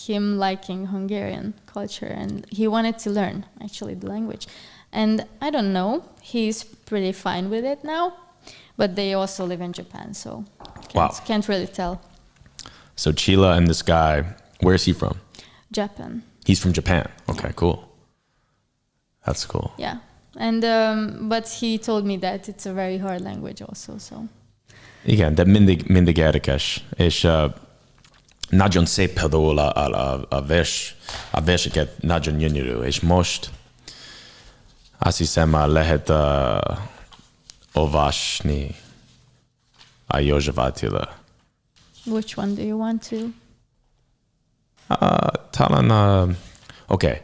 C: him liking Hungarian culture, and he wanted to learn, actually, the language. And I don't know, he's pretty fine with it now, but they also live in Japan, so can't really tell.
A: So Chila and this guy, where is he from?
C: Japan.
A: He's from Japan. Okay, cool. That's cool.
C: Yeah, and but he told me that it's a very hard language also, so.
A: Igen, de mindig érdekes, és nagyon szép például a verseket nagyon gyönyörű, és most azt hiszem lehet olvasni a József Attila.
C: Which one do you want to?
A: Talán, okay.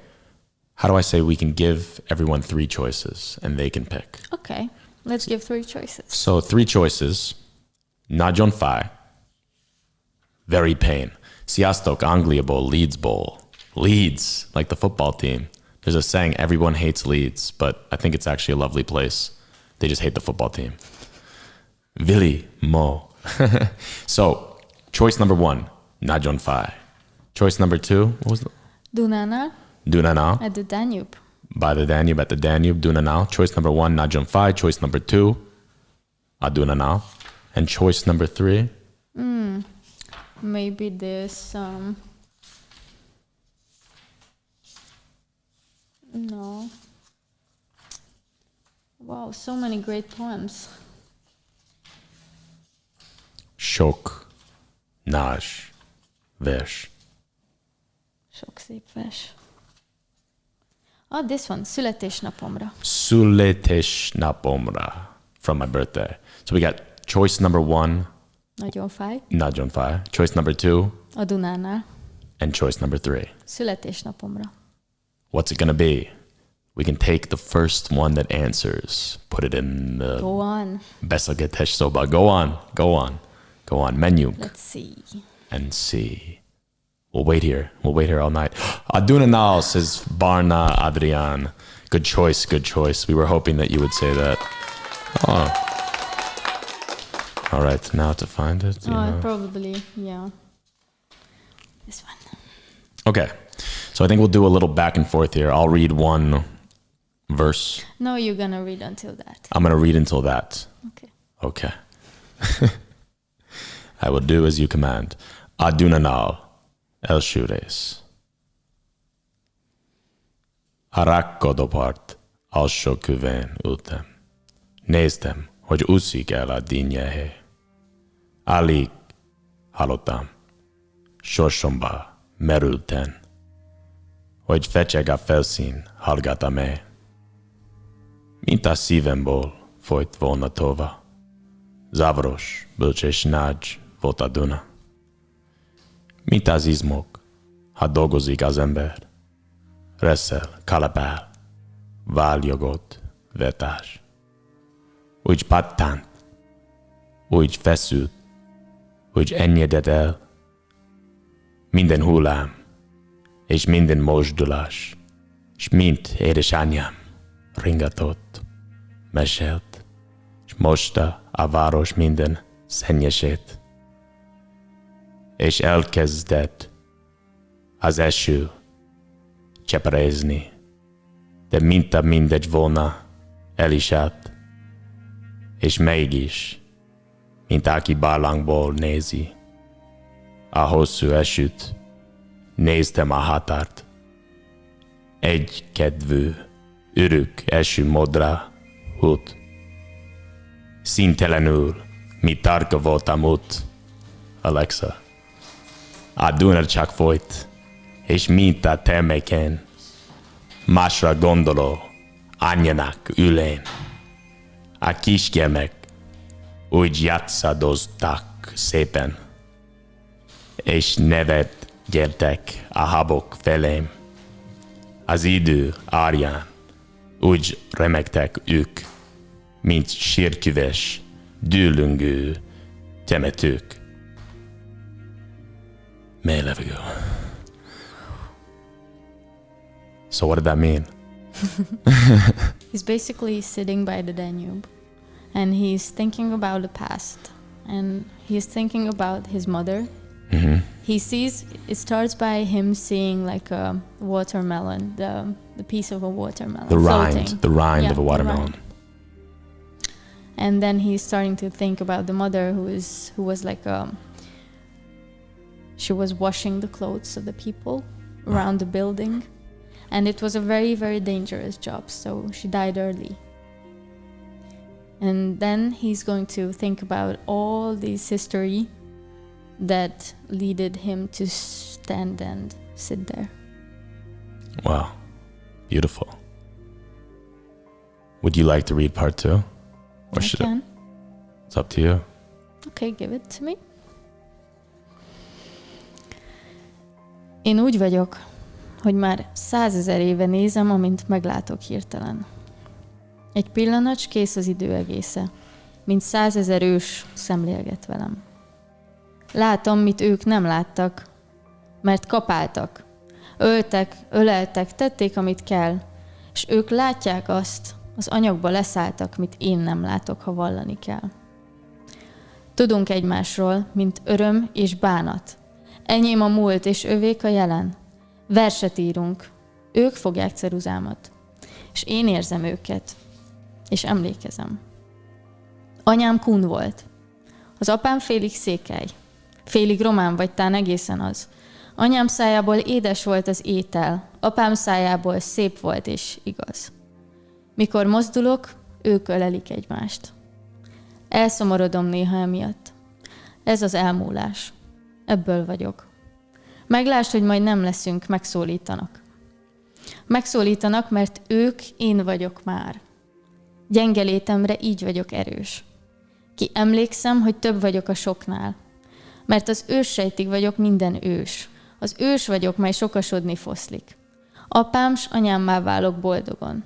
A: How do I say we can give everyone 3 choices and they can pick?
C: Okay, let's give 3 choices.
A: So 3 choices. Nagyon fáj. Very pain. Sziasztok, Angliaból, Leedsból. Leeds, like the football team. There's a saying, everyone hates Leeds, but I think it's actually a lovely place. They just hate the football team. Willie Mo. So, choice number 1, nagyon fáj. Choice number 2, what was the? Dunana.
C: At the Danube.
A: By the Danube, at the Danube, Dunana. Choice number 1, nagyon fáj. Choice number 2, a Dunana. And choice number 3?
C: Maybe this, no. Wow, so many great poems.
A: Sok nagy vers.
C: Sok szép vers. Oh, this one, születésnapomra.
A: Születésnapomra, from my birthday. So we got choice number 1.
C: Nagyon fáj.
A: Nagyon fáj. Choice number 2.
C: A Dunánál.
A: And choice number 3.
C: Születésnapomra.
A: What's it going to be? We can take the first one that answers, put it in the
C: Go on.
A: beszélgetés szóba. Go on. Menjünk.
C: Let's see.
A: And see. We'll wait here all night. Adunanal, says Barna Adrian. Good choice. We were hoping that you would say that. Oh. All right, now to find it. You know.
C: Probably, yeah. This one.
A: Okay, so I think we'll do a little back and forth here. I'll read one verse.
C: No, you're gonna read until that.
A: I'm gonna read until that. Okay. I will do as you command. Adunanal, első rész. A rakkodópart alsó kövén ültem. Néztem, hogy úszik el a dinnyehé. Alig hallottam. Sorsomba merülten, hogy fecseg a felszín, hallgatom-e. Mint a szívemből folyt volna tova. Zavaros, bölcs és nagy volt a Duna. Mint az izmok, ha dolgozik az ember. Reszel, kalapál, váljogot, vetás. Úgy pattant, úgy feszült, úgy ennyedett el. Minden hullám, és minden mozdulás, és mint édesanyám ringatott, mesélt, és mosta a város minden szennyesét. És elkezdett az eső cseperezni, de minta mindegy volna el is állt, és mégis, mint aki barlangból nézi, a hosszú esőt, néztem a határt. Egy kedvű, örök eső modra út. Színtelenül, mi tarka voltam út. Alexa. A Duna csak folyt, és mint a terméken, másra gondoló, anyjának ülén. A kisgyermek úgy játszadoztak szépen, és nevetgéltek a habok felém. Az idő árján úgy remegtek ők, mint sírküves, dűlöngő temetők. Mély levegő. So what did that mean?
C: He's basically sitting by the Danube and he's thinking about the past and he's thinking about his mother.
A: Mm-hmm.
C: He sees, it starts by him seeing like a watermelon, the piece of a watermelon.
A: The rind
C: Yeah,
A: of a watermelon.
C: And then he's starting to think about the mother who was like she was washing the clothes of the people around the building. And it was a very, very dangerous job, so she died early. And then he's going to think about all this history that led him to stand and sit there.
A: Wow. Beautiful. Would you like to read part 2? Or
C: I
A: should
C: can.
A: It's up to you.
C: Okay, give it to me. Én úgy vagyok, hogy már 100 000 éve nézem, amint meglátok hirtelen. Egy pillanat, s kész az idő egésze, mint 100 000 ős szemlélget velem. Látom, mit ők nem láttak, mert kapáltak, öltek, öleltek, tették, amit kell, és ők látják azt, az anyagba leszálltak, mit én nem látok, ha vallani kell. Tudunk egymásról, mint öröm és bánat. Enyém a múlt, és övék a jelen. Verset írunk, ők fogják ceruzámat, és én érzem őket, és emlékezem. Anyám kun volt, az apám félig székely, félig román vagy tán egészen az. Anyám szájából édes volt az étel, apám szájából szép volt és igaz. Mikor mozdulok, ők ölelik egymást. Elszomorodom néha emiatt. Ez az elmúlás. Ebből vagyok. Meglásd, hogy majd nem leszünk, megszólítanak. Megszólítanak, mert ők én vagyok már. Gyenge létemre így vagyok erős. Ki emlékszem, hogy több vagyok a soknál. Mert az őssejtig vagyok minden ős. Az ős vagyok, mely sokasodni foszlik. Apám s anyámmá válok boldogon.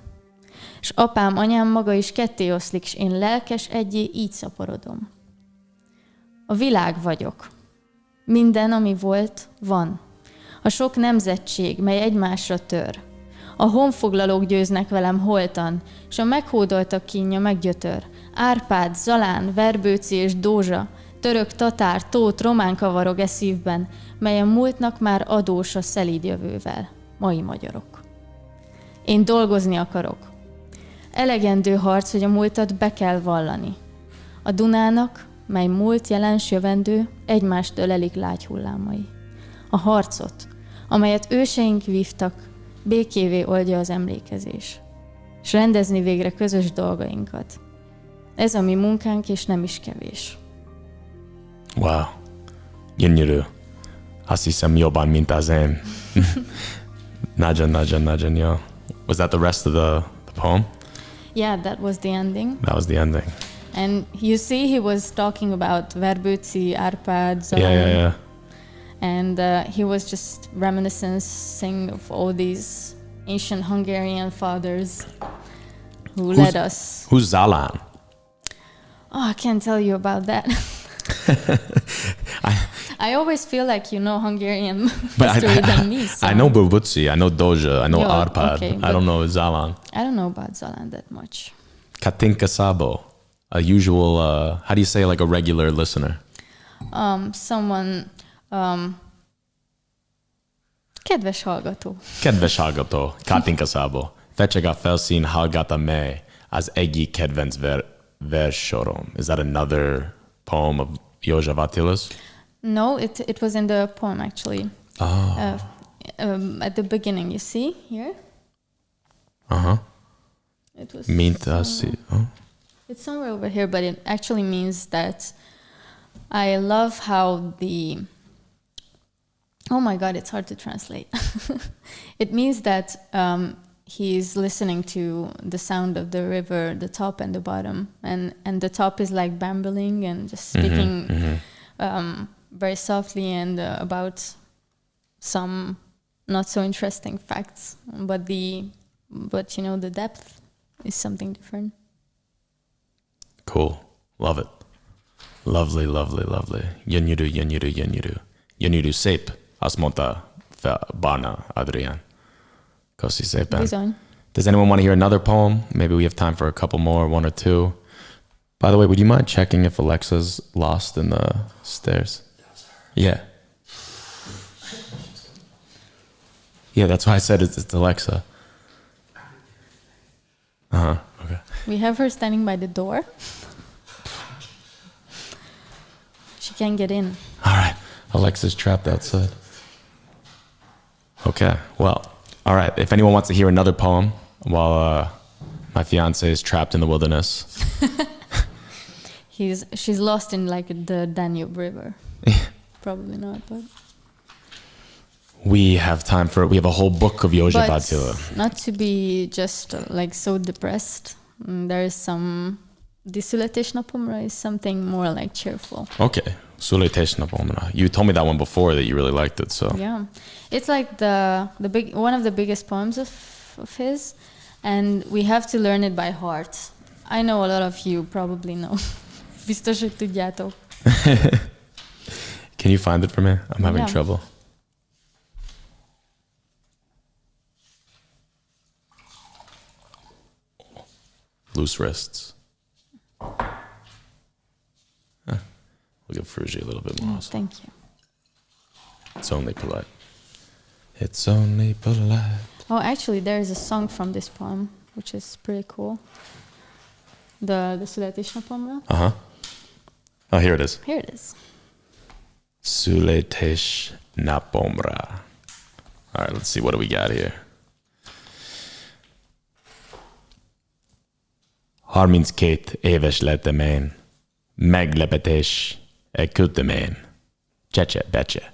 C: S apám, anyám maga is ketté oszlik, s én lelkes egyé így szaporodom. A világ vagyok. Minden, ami volt, van. A sok nemzetség, mely egymásra tör. A honfoglalók győznek velem holtan, s a meghódoltak kínja meggyötör. Árpád, Zalán, Verbőci és Dózsa, török, tatár, tót, román kavarog e szívben, mely a múltnak már adós a szelíd jövővel. Mai magyarok. Én dolgozni akarok. Elegendő harc, hogy a múltat be kell vallani. A Dunának, mely múlt, jelen, s jövendő, egymást ölelik lágy hullámai. A harcot, amelyet őseink vívtak, békévé oldja az emlékezés, s rendezni végre közös dolgainkat. Ez a mi munkánk, és nem is kevés.
A: Wow. Gyönyörű. Azt hiszem jobban, mint az én. Nagyon, jó. Was that the rest of the poem?
C: Yeah, that was the ending.
A: That was the ending.
C: And you see, he was talking about Verbőci, Árpád, Zalán.
A: Yeah.
C: And he was just reminiscing of all these ancient Hungarian fathers who led us.
A: Who's Zalán?
C: Oh, I can't tell you about that. I always feel like you know Hungarian history than me. So.
A: I know Verbőci, I know Dózsa, I know Árpád.
C: Okay,
A: I don't know Zalán.
C: I don't know about Zalán that much.
A: Katinka Sabo, a usual, how do you say like a regular listener?
C: Someone, kedves hallgató.
A: Kedves hallgató, Katinka Sabo. Fecseg a felszín, hallgata me, az egyik kedvenc versorom. Is that another poem of József Attila's?
C: No, it was in the poem actually.
A: Oh.
C: At the beginning, you see here?
A: Uh-huh.
C: It was
A: Mint azt. Oh.
C: It's somewhere over here, but it actually means that I love how oh my God, it's hard to translate. It means that he's listening to the sound of the river, the top and the bottom, and the top is like bambling and just speaking very softly and about some not so interesting facts, but you know, the depth is something different.
A: Cool. Love it. Lovely. Gyönyörű, szép. Azt mondta Barna Adrián. Köszi szépen.
C: Bizony.
A: Does anyone want to hear another poem? Maybe we have time for a couple more, one or two. By the way, would you mind checking if Alexa's lost in the stairs? Yeah. Yeah, that's why I said it's Alexa. Uh-huh. Okay.
C: We have her standing by the door. She can't get in.
A: All right. Alexa's trapped outside. Okay. Well, all right. If anyone wants to hear another poem while my fiance is trapped in the wilderness.
C: She's lost in like the Danube River. Probably not, but
A: we have a whole book of József Attila.
C: Not to be just like so depressed. There is the születésnapomra is something more like cheerful.
A: Okay. Születésnapomra. You told me that one before that you really liked it, so.
C: Yeah. It's like one of the biggest poems of his, and we have to learn it by heart. I know a lot of you probably know. Biztos, hogy tudjátok.
A: Can you find it for me? I'm having trouble. Loose wrists. We'll give Fruzsina a little bit more.
C: Thank you.
A: It's only polite. It's only polite.
C: Oh, actually, there is a song from this poem, which is pretty cool. The születésnapomra.
A: Uh-huh. Oh, here it is.
C: Here it is.
A: Születésnapomra. All right, let's see. What do we got here? 32 éves lettem én. Meglepetés küldtem én. Csecse-becse.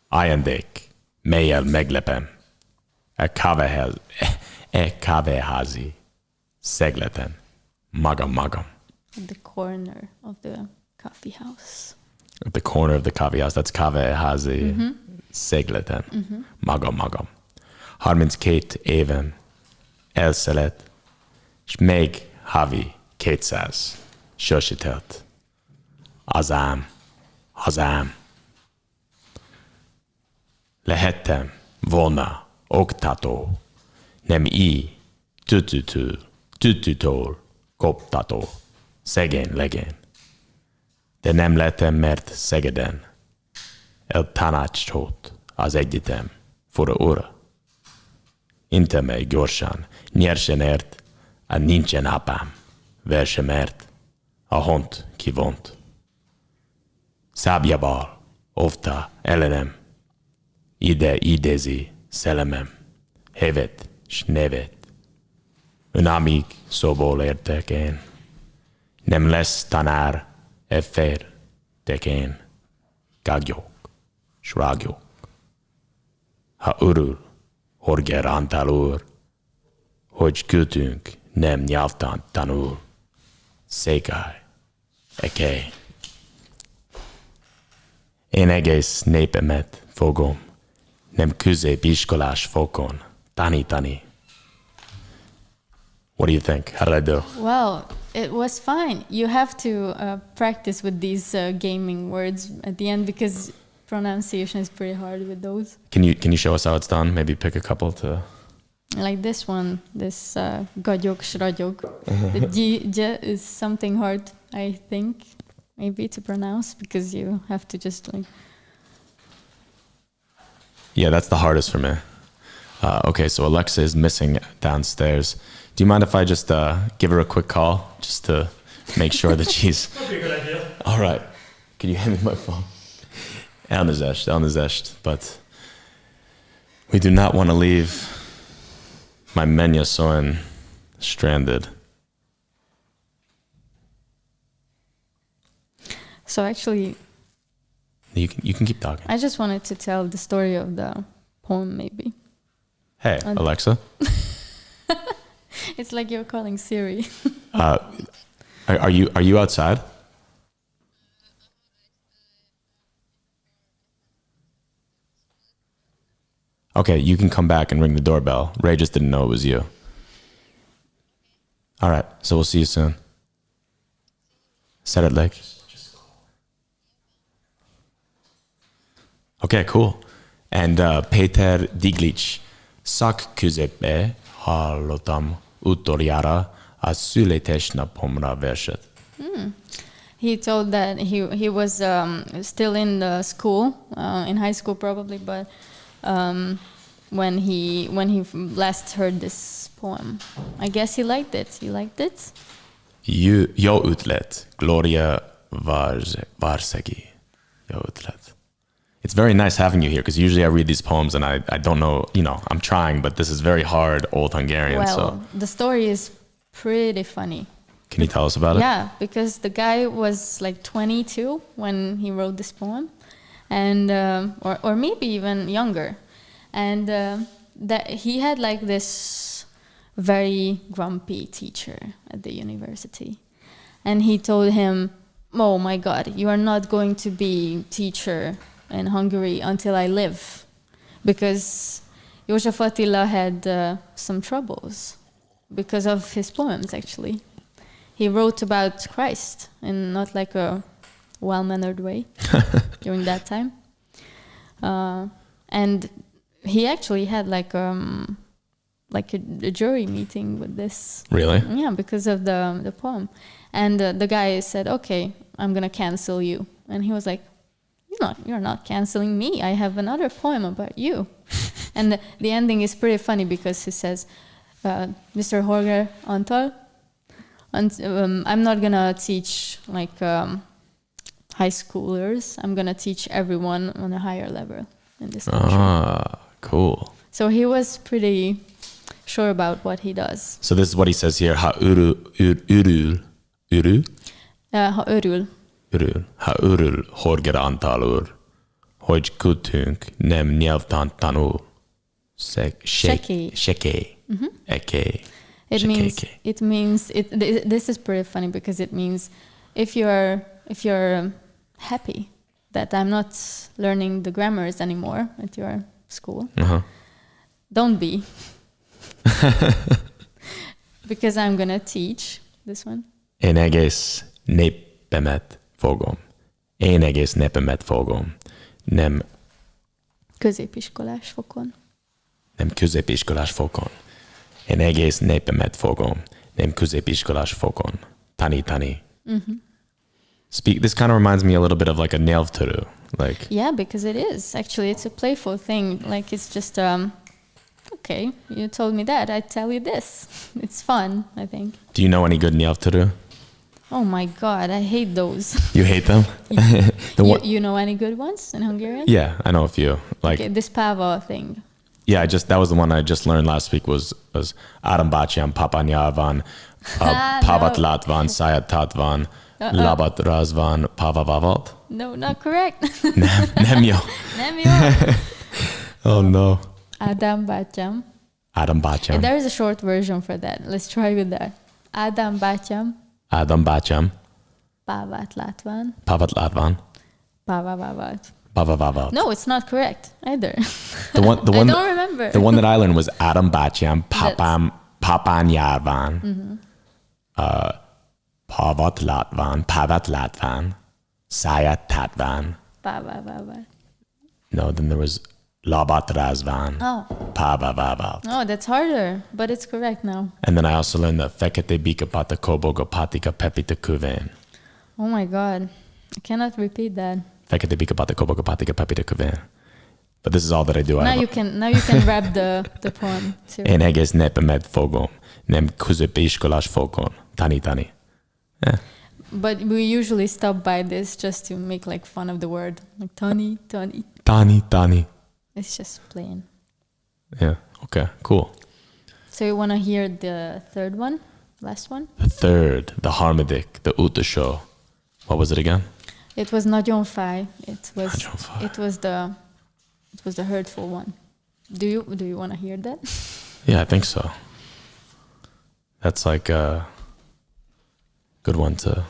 A: Ajándék. Mellyel meglepem. Kávéházi szegleten. Magam.
C: At the corner of the coffee house.
A: At the corner of the coffee house. That's kávéházi szegleten. Magam. 32 évem elszelet, s még havi 200 sositelt. Hazám. Lehettem volna oktató, nem így tütütől koptató, szegény legén. De nem lettem, mert Szegeden eltanácsolt az egyetem, fura ura. Intemely gyorsan, nyersen ért, a nincsen apám, versemért, a hont kivont. Szábjával óvta ellenem, ide idézi szellemem, hevet s nevet. Ön amíg szóból értek én, nem lesz tanár effér tekén, kágyok s rágyok. Ha örül, Horger Antál úr, hogy küldtünk, nem nyelvtan tanul. Székály, ekej. Én egész népemet fogom, nem középiskolás fokon tanítani. What do you think? How did I do?
C: Well, it was fine. You have to practice with these gaming words at the end because pronunciation is pretty hard with those.
A: Can you show us how it's done? Maybe pick a couple to...
C: Like this one, this gagyog, sragyog. The G is something hard, I think, maybe to pronounce because you have to just like...
A: Yeah, that's the hardest for me. Okay, so Alexa is missing downstairs. Do you mind if I just give her a quick call just to make sure that she's...
D: That'd be a good idea.
A: All right. Can you hand me my phone? Elnézést, but we do not want to leave my mennyasszony stranded.
C: So actually...
A: You can keep talking.
C: I just wanted to tell the story of the poem, maybe.
A: Hey, Alexa.
C: It's like you're calling Siri.
A: Are you outside? Okay, you can come back and ring the doorbell. Ray just didn't know it was you. All right, so we'll see you soon. Set it like. Okay, cool. And Péter Diglic, szakközepbe hallottam utoljára a születésnapomra verset.
C: He told that he was still in the school, in high school probably, but when he last heard this poem, I guess he liked it. You liked it?
A: Jó ötlet, Gloria Varsegi. Jó ötlet. It's very nice having you here because usually I read these poems and I don't know, I'm trying, but this is very hard Old Hungarian.
C: Well,
A: so
C: the story is pretty funny.
A: Can you tell us about it?
C: Yeah, because the guy was like 22 when he wrote this poem, and or maybe even younger, and that he had like this very grumpy teacher at the university, and he told him, "Oh my God, you are not going to be teacher in Hungary until I live," because József Attila had some troubles because of his poems. Actually, he wrote about Christ in not like a well-mannered way during that time, and he actually had like a jury meeting with this.
A: Really?
C: Yeah, because of the poem, and the guy said, "Okay, I'm gonna cancel you," and he was like, You're not canceling me. I have another poem about you." And the ending is pretty funny because he says, "Mr. Horger Antal, I'm not gonna teach like high schoolers. I'm gonna teach everyone on a higher level in this country."
A: Ah, cool.
C: So he was pretty sure about what he does.
A: So this is what he says here. Ha örül.
C: Ha örül.
A: Ha örül Horger Antal úr, hogy küldtünk, nem nyelvtan tanul. Sekély. Eké.
C: This is pretty funny because it means if you're happy that I'm not learning the grammars anymore at your school, Don't be. Because I'm gonna teach this one.
A: Én egész népemet fogom. Én egész népemet fogom. Nem
C: Középiskolás fokon.
A: középiskolás fokon. Én egész népemet fogom. Nem középiskolás fokon. Tanítani. This kind of reminds me a little bit of like a nyelvtörő. Like,
C: Yeah, because it is. Actually, it's a playful thing. Like, it's just, okay, you told me that. I tell you this. It's fun, I think.
A: do you know any good nyelvtörő?
C: Oh my God, I hate those.
A: You hate them? The one-
C: You know any good ones in Hungarian?
A: yeah, I know a few. Like,
C: Okay, this pava thing.
A: yeah, that was the one I just learned last week was Adam Bátyám, Papanyal van, Pavat lát van, Szájat tát van, Labat ráz van, Pava vavat.
C: No, not correct.
A: Nem jó.
C: Nem jó.
A: Oh no.
C: Adam bátyám.
A: Adam Bátyám.
C: There is a short version for that. Let's try with that. Adam bátyám.
A: Adam Bátyám,
C: Pávát látván.
A: Pavat lát van,
C: Páva vávat.
A: Pava vavat.
C: No, it's not correct either.
A: The one,
C: I don't remember.
A: The one that I learned was Adam Bátyám, Papanyal van, Pavat lát van, Szájat tát van.
C: Páva vávat.
A: No, then there was Labat ráz van,
C: Oh.
A: Pava vavat.
C: Oh, that's harder, but it's correct now.
A: And then I also learned the Fekete Bika Pata Kobogo Patika Pepita Kuvén.
C: Oh my God. I cannot repeat that.
A: Fekete Bika Pata Kobogo Patika Pepita Kuvén. But this is all that I do.
C: Now you can rap the poem too.
A: Én egész népemet fogom, nem középiskolás fokon. Tanítani. Yeah.
C: But we usually stop by this just to make like fun of the word. Like Tani.
A: Tani.
C: It's just plain.
A: Yeah, okay, cool.
C: So you want to hear the third one? Last one?
A: The third, the harmadik, the utasho. What was it again?
C: It was nagyon fáj.
A: Nagyon fáj.
C: It was the hurtful one. Do you want to hear that?
A: Yeah, I think so. That's like a good one to...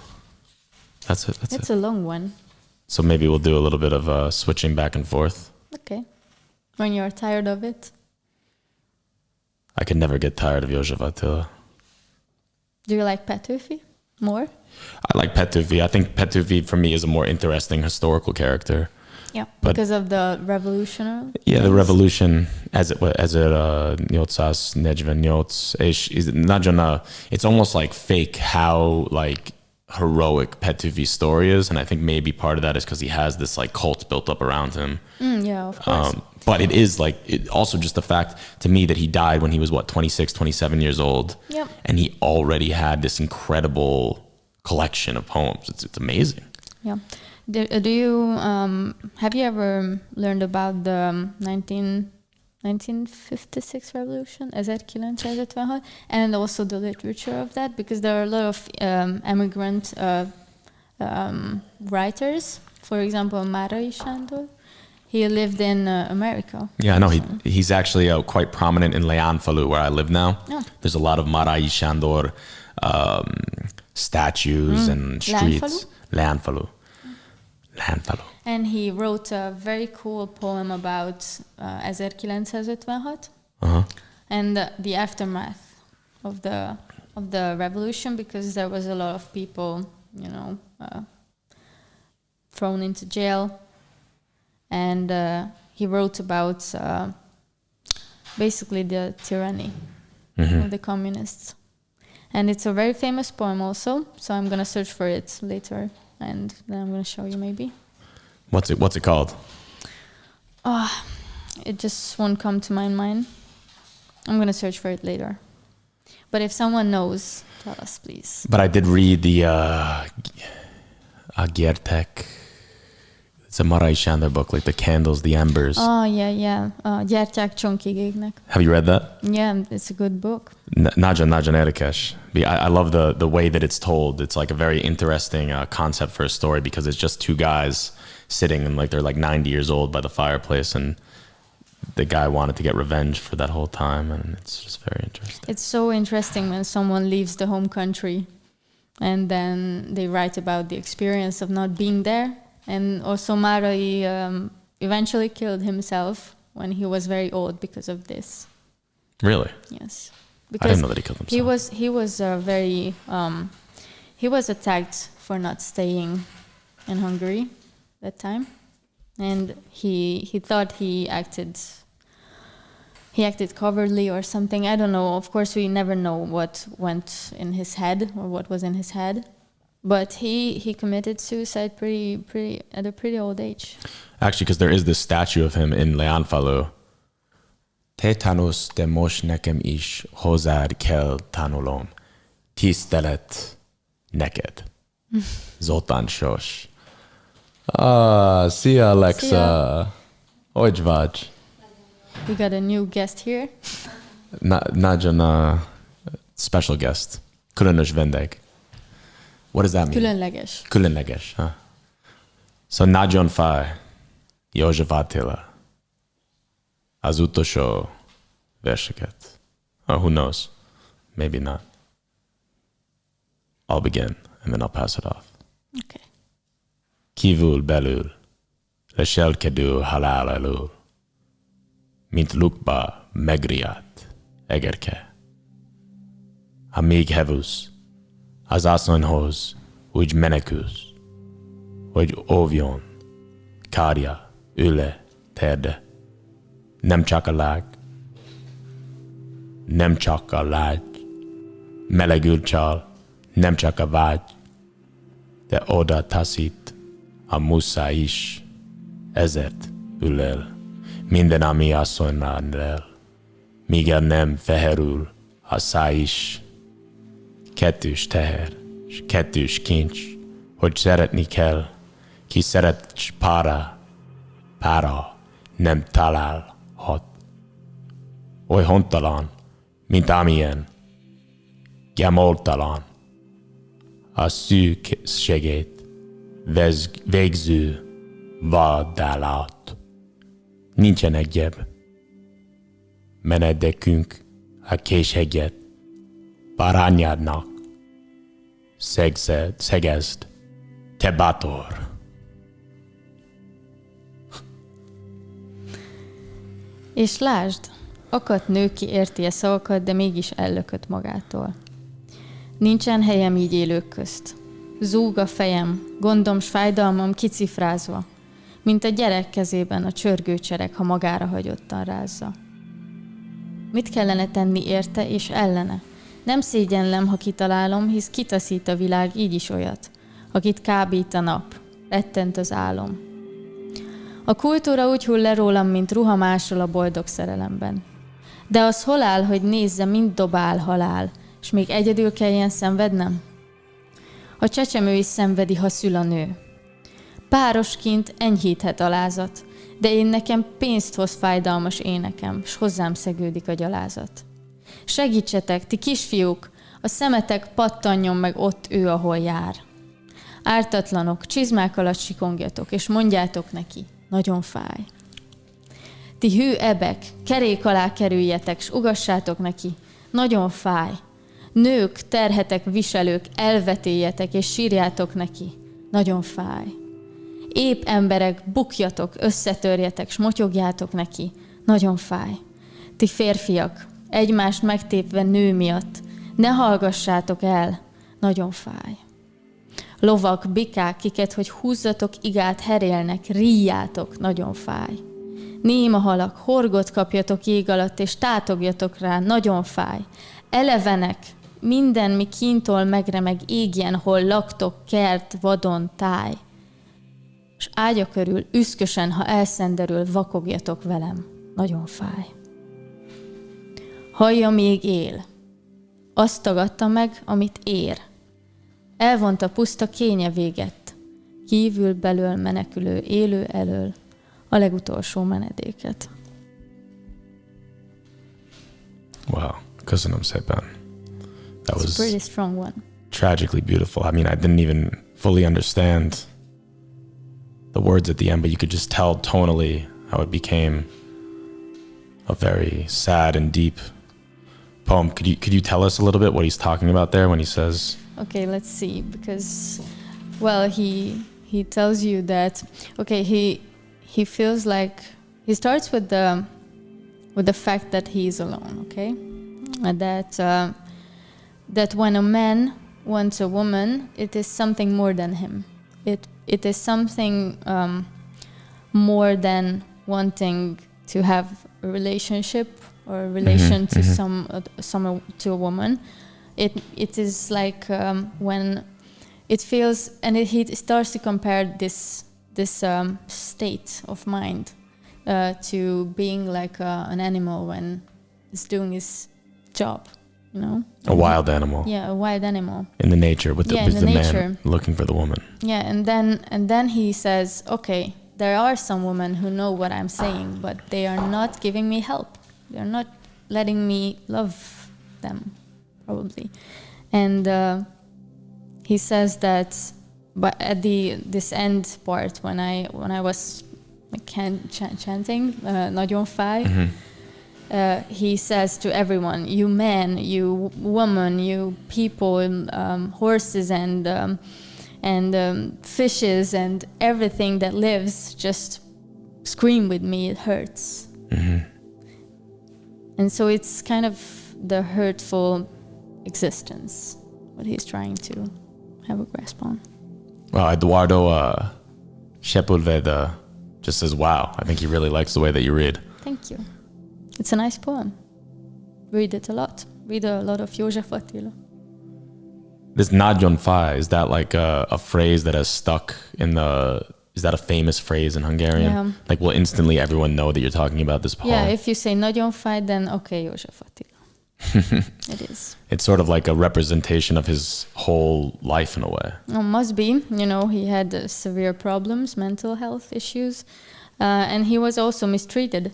A: That's it.
C: It's a long one.
A: So maybe we'll do a little bit of switching back and forth.
C: Okay. When you're tired of it.
A: I can never get tired of József Attila.
C: Do you like Petőfi more?
A: I like Petőfi. I think Petőfi for me is a more interesting historical character.
C: Yeah,
A: But-
C: because of the revolutionary.
A: Yeah, the revolution as it 1848 és nagyon it's almost like fake how like heroic Petőfi's story is, and I think maybe part of that is because he has this like cult built up around him.
C: Yeah, of course.
A: But it is like also just the fact to me that he died when he was 26, 27 years old.
C: Yep.
A: And he already had this incredible collection of poems. It's amazing.
C: Yeah. Do you have you ever learned about the 1956 revolution, 1956, and also the literature of that? Because there are a lot of immigrant writers. For example, Márai Sándor. He lived in America.
A: Yeah, I know. He's actually quite prominent in Leánfalu, where I live now.
C: Oh.
A: There's a lot of Márai Sándor statues and streets. Leánfalu.
C: And he wrote a very cool poem about 1956 and the aftermath of the revolution, because there was a lot of people, thrown into jail, and he wrote about basically the tyranny of the communists. And it's a very famous poem also, so I'm gonna search for it later, and then I'm gonna show you maybe.
A: What's it called?
C: It just won't come to my mind. I'm gonna search for it later. But if someone knows, tell us, please.
A: But I did read the Gyertek. It's a Márai Sándor book, like the candles, the embers.
C: Oh, yeah. Gyertyák csonkig égnek.
A: Have you read that?
C: Yeah, it's a good book.
A: Nagyon érdekes. I love the way that it's told. It's like a very interesting concept for a story, because it's just two guys sitting and they're like 90 years old by the fireplace, and the guy wanted to get revenge for that whole time, and it's just very interesting.
C: It's so interesting when someone leaves the home country and then they write about the experience of not being there. And also Márai eventually killed himself when he was very old because of this.
A: Really?
C: Yes.
A: I didn't know that he killed himself.
C: He was very he was attacked for not staying in Hungary that time, and he thought he acted cowardly or something. I don't know. Of course, we never know what went in his head or what was in his head. But he committed suicide at a pretty old age.
A: Actually, because there is this statue of him in Leánfalu. Te tanulsz, de most nekem is hozzád kell tanulom. Tisztelet neked. Zoltán Sos. Szia, Alexa.
C: Szia.
A: Hogy vagy?
C: We got a new guest here.
A: Nagyon special guest. Különös vendég. What does that mean?
C: Különleges.
A: Különleges, huh? So nagyon fáj. József Attila. Az utolsó verseket. Oh, who knows? Maybe not. I'll begin, and then I'll pass it off.
C: Okay.
A: Kívül belül, leselkedő halál elől, mint lukba megriadt egerke. Ha még hevülsz, az asszonyhoz úgy menekülsz, hogy óvjon, kárja, üle, terde. Nem csak a lágy, melegül csal, nem csak a vágy, de oda taszít a muszáj is, ezért ülel, minden, ami asszonynál lel, míg el nem feherül a száj is. Kettős teher, és kettős kincs, hogy szeretni kell, ki szeret s pára nem találhat. Oly hontalan, mint amilyen, gemoltalan, a szűkségét végző vadállat. Nincsen egyéb menedékünk a késhegyet, parányádnak, szegezd, te bátor.
C: És lásd, akadt nő, ki érti a szavakat, de mégis ellökött magától. Nincsen helyem így élők közt. Zúg a fejem, gondom s fájdalmam kicifrázva, mint a gyerek kezében a csörgőcsereg, ha magára hagyottan rázza. Mit kellene tenni érte és ellene? Nem szégyenlem, ha kitalálom, hisz kitaszít a világ így is olyat, akit kábít a nap, rettent az álom. A kultúra úgy hull le rólam, mint ruha másol a boldog szerelemben. De az hol áll, hogy nézze, mind dobál halál, s még egyedül kelljen szenvednem? A csecsemő is szenvedi, ha szül a nő. Párosként enyhíthet alázat, de én nekem pénzt hoz fájdalmas énekem, s hozzám szegődik a gyalázat. Segítsetek, ti kisfiúk, a szemetek pattanjon meg ott ő, ahol jár. Ártatlanok, csizmák alatt sikongjatok, és mondjátok neki, nagyon fáj. Ti hű ebek, kerék alá kerüljetek, s ugassátok neki, nagyon fáj. Nők, terhetek, viselők, elvetéljetek, és sírjátok neki, nagyon fáj. Épp emberek, bukjatok, összetörjetek, s motyogjátok neki, nagyon fáj. Ti férfiak, egymást megtépve nő miatt, ne hallgassátok el, nagyon fáj. Lovak, bikák, kiket, hogy húzzatok igát, herélnek, ríjátok, nagyon fáj. Néma halak, horgot kapjatok jég alatt, és tátogjatok rá, nagyon fáj. Elevenek, minden, mi kintól megremeg, égjen, hol laktok, kert, vadon, táj. S ágya körül, üszkösen, ha elszenderül, vakogjatok velem, nagyon fáj. Hallja, még él. Azt tagadta meg, amit ér. Elvonta puszta kénye véget. Kívül belől menekülő, élő elől a legutolsó menedéket.
A: Wow, köszönöm szépen. That
C: It's
A: was
C: a pretty strong one.
A: tragically beautiful. I mean, I didn't even fully understand the words at the end, but you could just tell tonally how it became a very sad and deep poem. Could you tell us a little bit what he's talking about there when he says?
C: Okay, let's see, because, well, he tells you that, okay, he feels like, he starts with with the fact that he is alone. Okay, and that when a man wants a woman, it is something more than him. It is something more than wanting to have a relationship or a relation to to a woman. It is like when it feels, and he starts to compare this state of mind to being like an animal when it's doing his job, you know.
A: A wild animal.
C: Yeah, a wild animal.
A: In the nature, with the
C: nature.
A: man looking for the woman.
C: Yeah, and then he says, okay, there are some women who know what I'm saying, but they are not giving me help. They're not letting me love them, probably. And he says that, but at this end part, when I was chanting Nagyon fáj, he says to everyone, you men, you woman, you people, horses and fishes and everything that lives, just scream with me, it hurts. And so it's kind of the hurtful existence what he's trying to have a grasp on.
A: Well, Eduardo Sepulveda just says, wow, I think he really likes the way that you read.
C: Thank you. It's a nice poem. Read it a lot. Read a lot of József Attila.
A: This Nagyon fáj, is that like a phrase that has stuck in is that a famous phrase in Hungarian?
C: Yeah.
A: Like, will instantly everyone know that you're talking about this poem?
C: Yeah, if you say Nagyon fáj, then okay, József Attila. It is.
A: It's sort of like a representation of his whole life in a way.
C: Oh, must be. You know, he had severe problems, mental health issues, and he was also mistreated.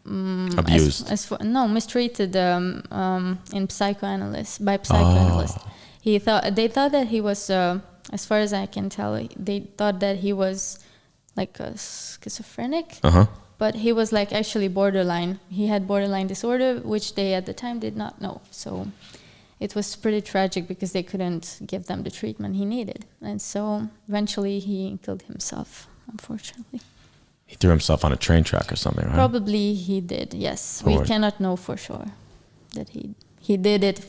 A: Abused.
C: Mistreated by psychoanalysts.
A: Oh.
C: They thought that he was, as far as I can tell, they thought that he was like a schizophrenic. But he was like actually borderline. He had borderline disorder, which they at the time did not know. So it was pretty tragic because they couldn't give them the treatment he needed. And so eventually he killed himself, unfortunately.
A: He threw himself on a train track or something, right?
C: Probably he did, yes. We cannot know for sure that he did it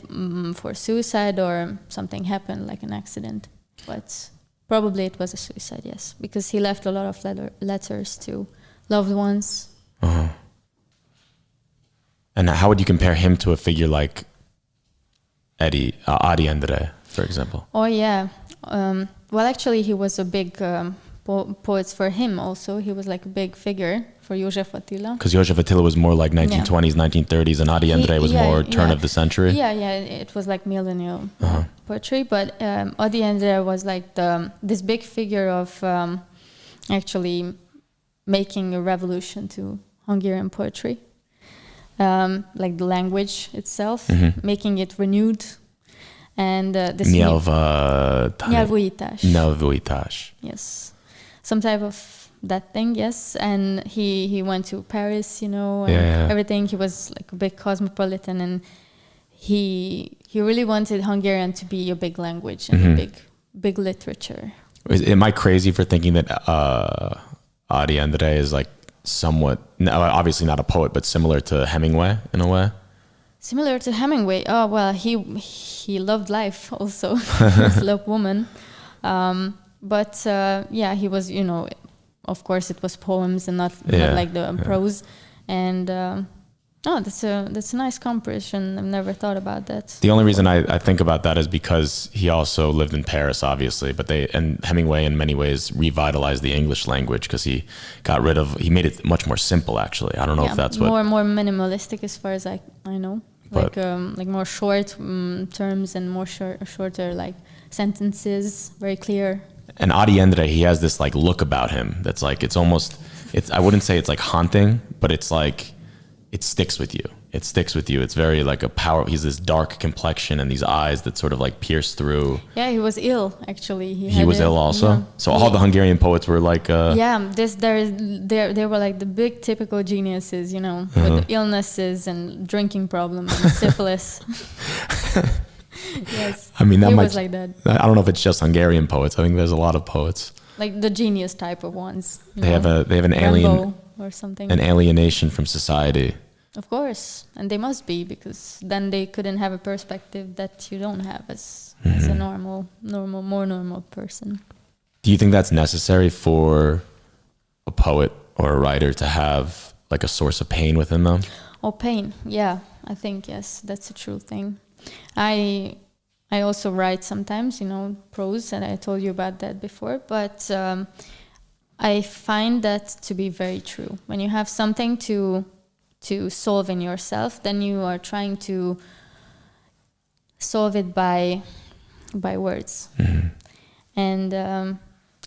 C: for suicide or something happened, like an accident. But probably it was a suicide, yes. Because he left a lot of letters to loved ones.
A: And how would you compare him to a figure like Adi Endre, for example?
C: Oh, yeah. Well, actually, he was a big poet for him also. He was like a big figure for József Attila.
A: Because József Attila was more like 1920s, 1930s, and Adi Endre was more turn of the century?
C: Yeah, it was like millennial poetry. But Adi Endre was like this big figure of actually making a revolution to Hungarian poetry, like the language itself, making it renewed, and this
A: nyelvújítás.
C: Yes, some type of that thing. Yes, and he went to Paris, you know, and everything. He was like a big cosmopolitan, and he really wanted Hungarian to be a big language and a big literature.
A: Am I crazy for thinking that Adi Endre is like somewhat, obviously not a poet, but similar to Hemingway in a way?
C: Similar to Hemingway. Oh, well, he loved life also. He loved woman. But he was, you know, of course it was poems and not like the prose. And that's a nice comparison. I've never thought about that.
A: The only reason I think about that is because he also lived in Paris, obviously, and Hemingway in many ways revitalized the English language because he made it much more simple, actually. I don't know if that's
C: more minimalistic as far as I know. Like more short terms and more shorter like sentences, very clear.
A: And Adi Endre, he has this like look about him that's like, I wouldn't say it's like haunting, but it's like, it sticks with you. It's very like he's this dark complexion and these eyes that sort of like pierce through.
C: Yeah, he was ill, actually.
A: He was ill also? Yeah. So all the Hungarian poets were like... they were like the big typical geniuses, you know, with illnesses and drinking problems and syphilis. Yes, I mean,
C: was like that.
A: I don't know if it's just Hungarian poets. I think there's a lot of poets.
C: Like the genius type of ones.
A: They have an alien...
C: or something.
A: An alienation from society.
C: Of course, and they must be, because then they couldn't have a perspective that you don't have as a more normal person.
A: Do you think that's necessary for a poet or a writer to have like a source of pain within them?
C: Oh, pain. Yeah, I think yes, that's a true thing. I also write sometimes, prose, and I told you about that before. But I find that to be very true. When you have something to solve in yourself, then you are trying to solve it by words, and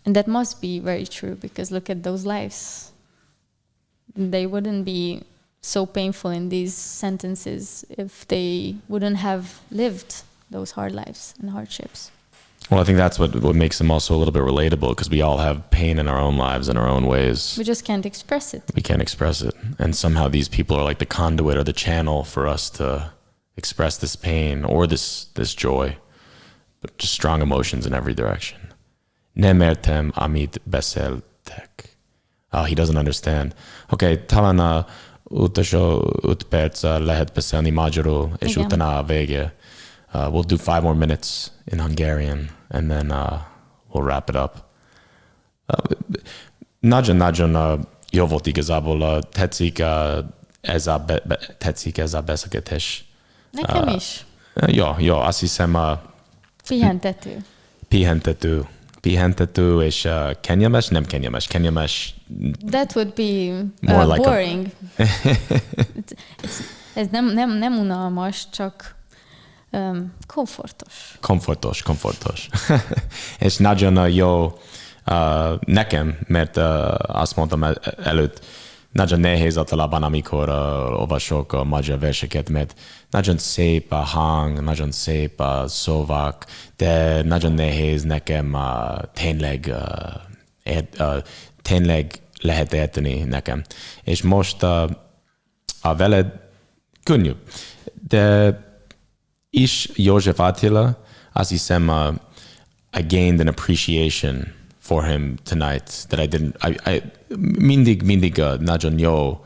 C: that must be very true, because look at those lives. They wouldn't be so painful in these sentences if they wouldn't have lived those hard lives and hardships.
A: Well, I think that's what makes them also a little bit relatable, because we all have pain in our own lives in our own ways.
C: We just can't express it.
A: We can't express it. And somehow these people are like the conduit or the channel for us to express this pain or this joy, but just strong emotions in every direction. Nem értem, amit beszéltek. Oh, he doesn't understand. Okay, talán a utolsó 5 perc lehet beszélni magyarul, és
C: Igen.
A: utána a vége. We'll do 5 more minutes in Hungarian, and then we'll wrap it up. Nagyon jó volt igazából. Tetszik ez a beszélgetés.
C: Nekem is.
A: Jó, azt hiszem pihentető és kényelmes, nem kényelmes.
C: That would be
A: More like
C: boring. Ez nem unalmas, csak komfortos.
A: És nagyon jó nekem, mert azt mondtam előtt, nagyon nehéz általában, amikor olvasok a magyar verseket, mert nagyon szép a hang, nagyon szép a szavak, de nagyon nehéz nekem tényleg lehet érteni nekem. És most a veled könnyű, de is József Attila, azt hiszem I gained an appreciation for him tonight that I didn't. I mindig nagyon jó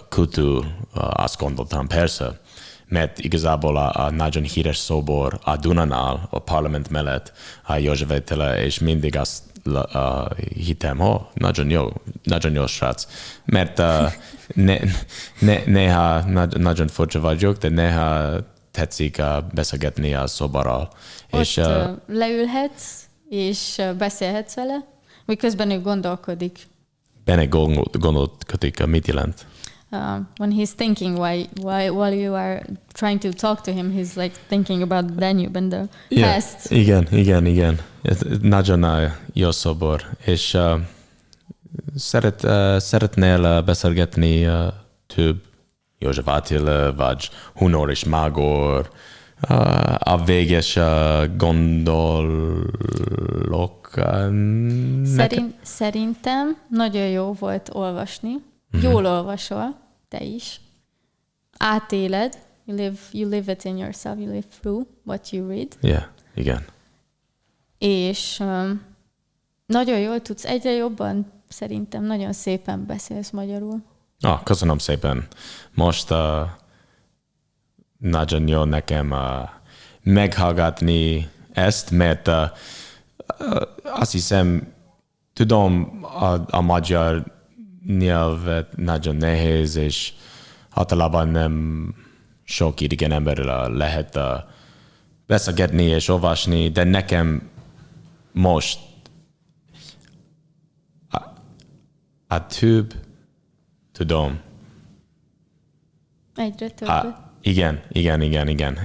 A: kultúr azt gondoltam, persze, mert igazából a nagyon híres szobor a Dunánál, a parlament mellett a József Attila, és mindig azt hittem, nagyon jó srác, mert néha nagyon furcsa vagyok, de néha tetszik beszélgetni a szoborral.
C: És leülhetsz, és beszélhetsz vele, miközben ő gondolkodik.
A: Benne gondolkodik, mit jelent?
C: When he's thinking while you are trying to talk to him, he's like thinking about Danube and the past.
A: Igen. Nagyon jó szobor. És szeretnél beszélgetni több József Attila, vagy Hunor és Mágor, a véges gondolok.
C: Szerintem nagyon jó volt olvasni. Jól olvasol, te is. Átéled. You live it in yourself. You live through what you read.
A: Yeah, igen.
C: És nagyon jól tudsz, egyre jobban szerintem nagyon szépen beszélsz magyarul.
A: Köszönöm szépen. Most nagyon jó nekem meghallgatni ezt, mert azt hiszem, tudom, a magyar nyelvet nagyon nehéz, és általában nem sok idegen emberrel lehet beszélgetni és olvasni, de nekem most a több tudom.
C: Egyre többet.
A: Igen.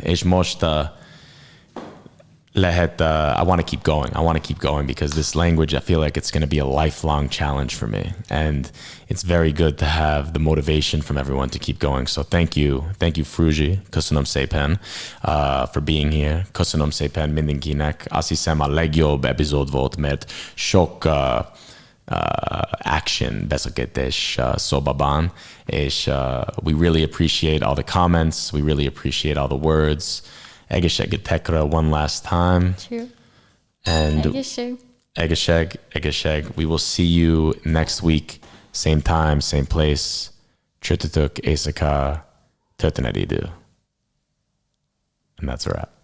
A: És most lehet, I want to keep going because this language, I feel like it's going to be a lifelong challenge for me. And it's very good to have the motivation from everyone to keep going. So thank you, Fruzsi, köszönöm szépen for being here. Köszönöm szépen mindenkinek. Azt hiszem a legjobb epizód volt, mert sok action beszélgetés szobában, és we really appreciate all the comments, we really appreciate all the words. Egészségütekre one last time.
C: True.
A: And egészség. We will see you next week, same time, same place. csütörtök éjszaka történeti idő. And that's a wrap.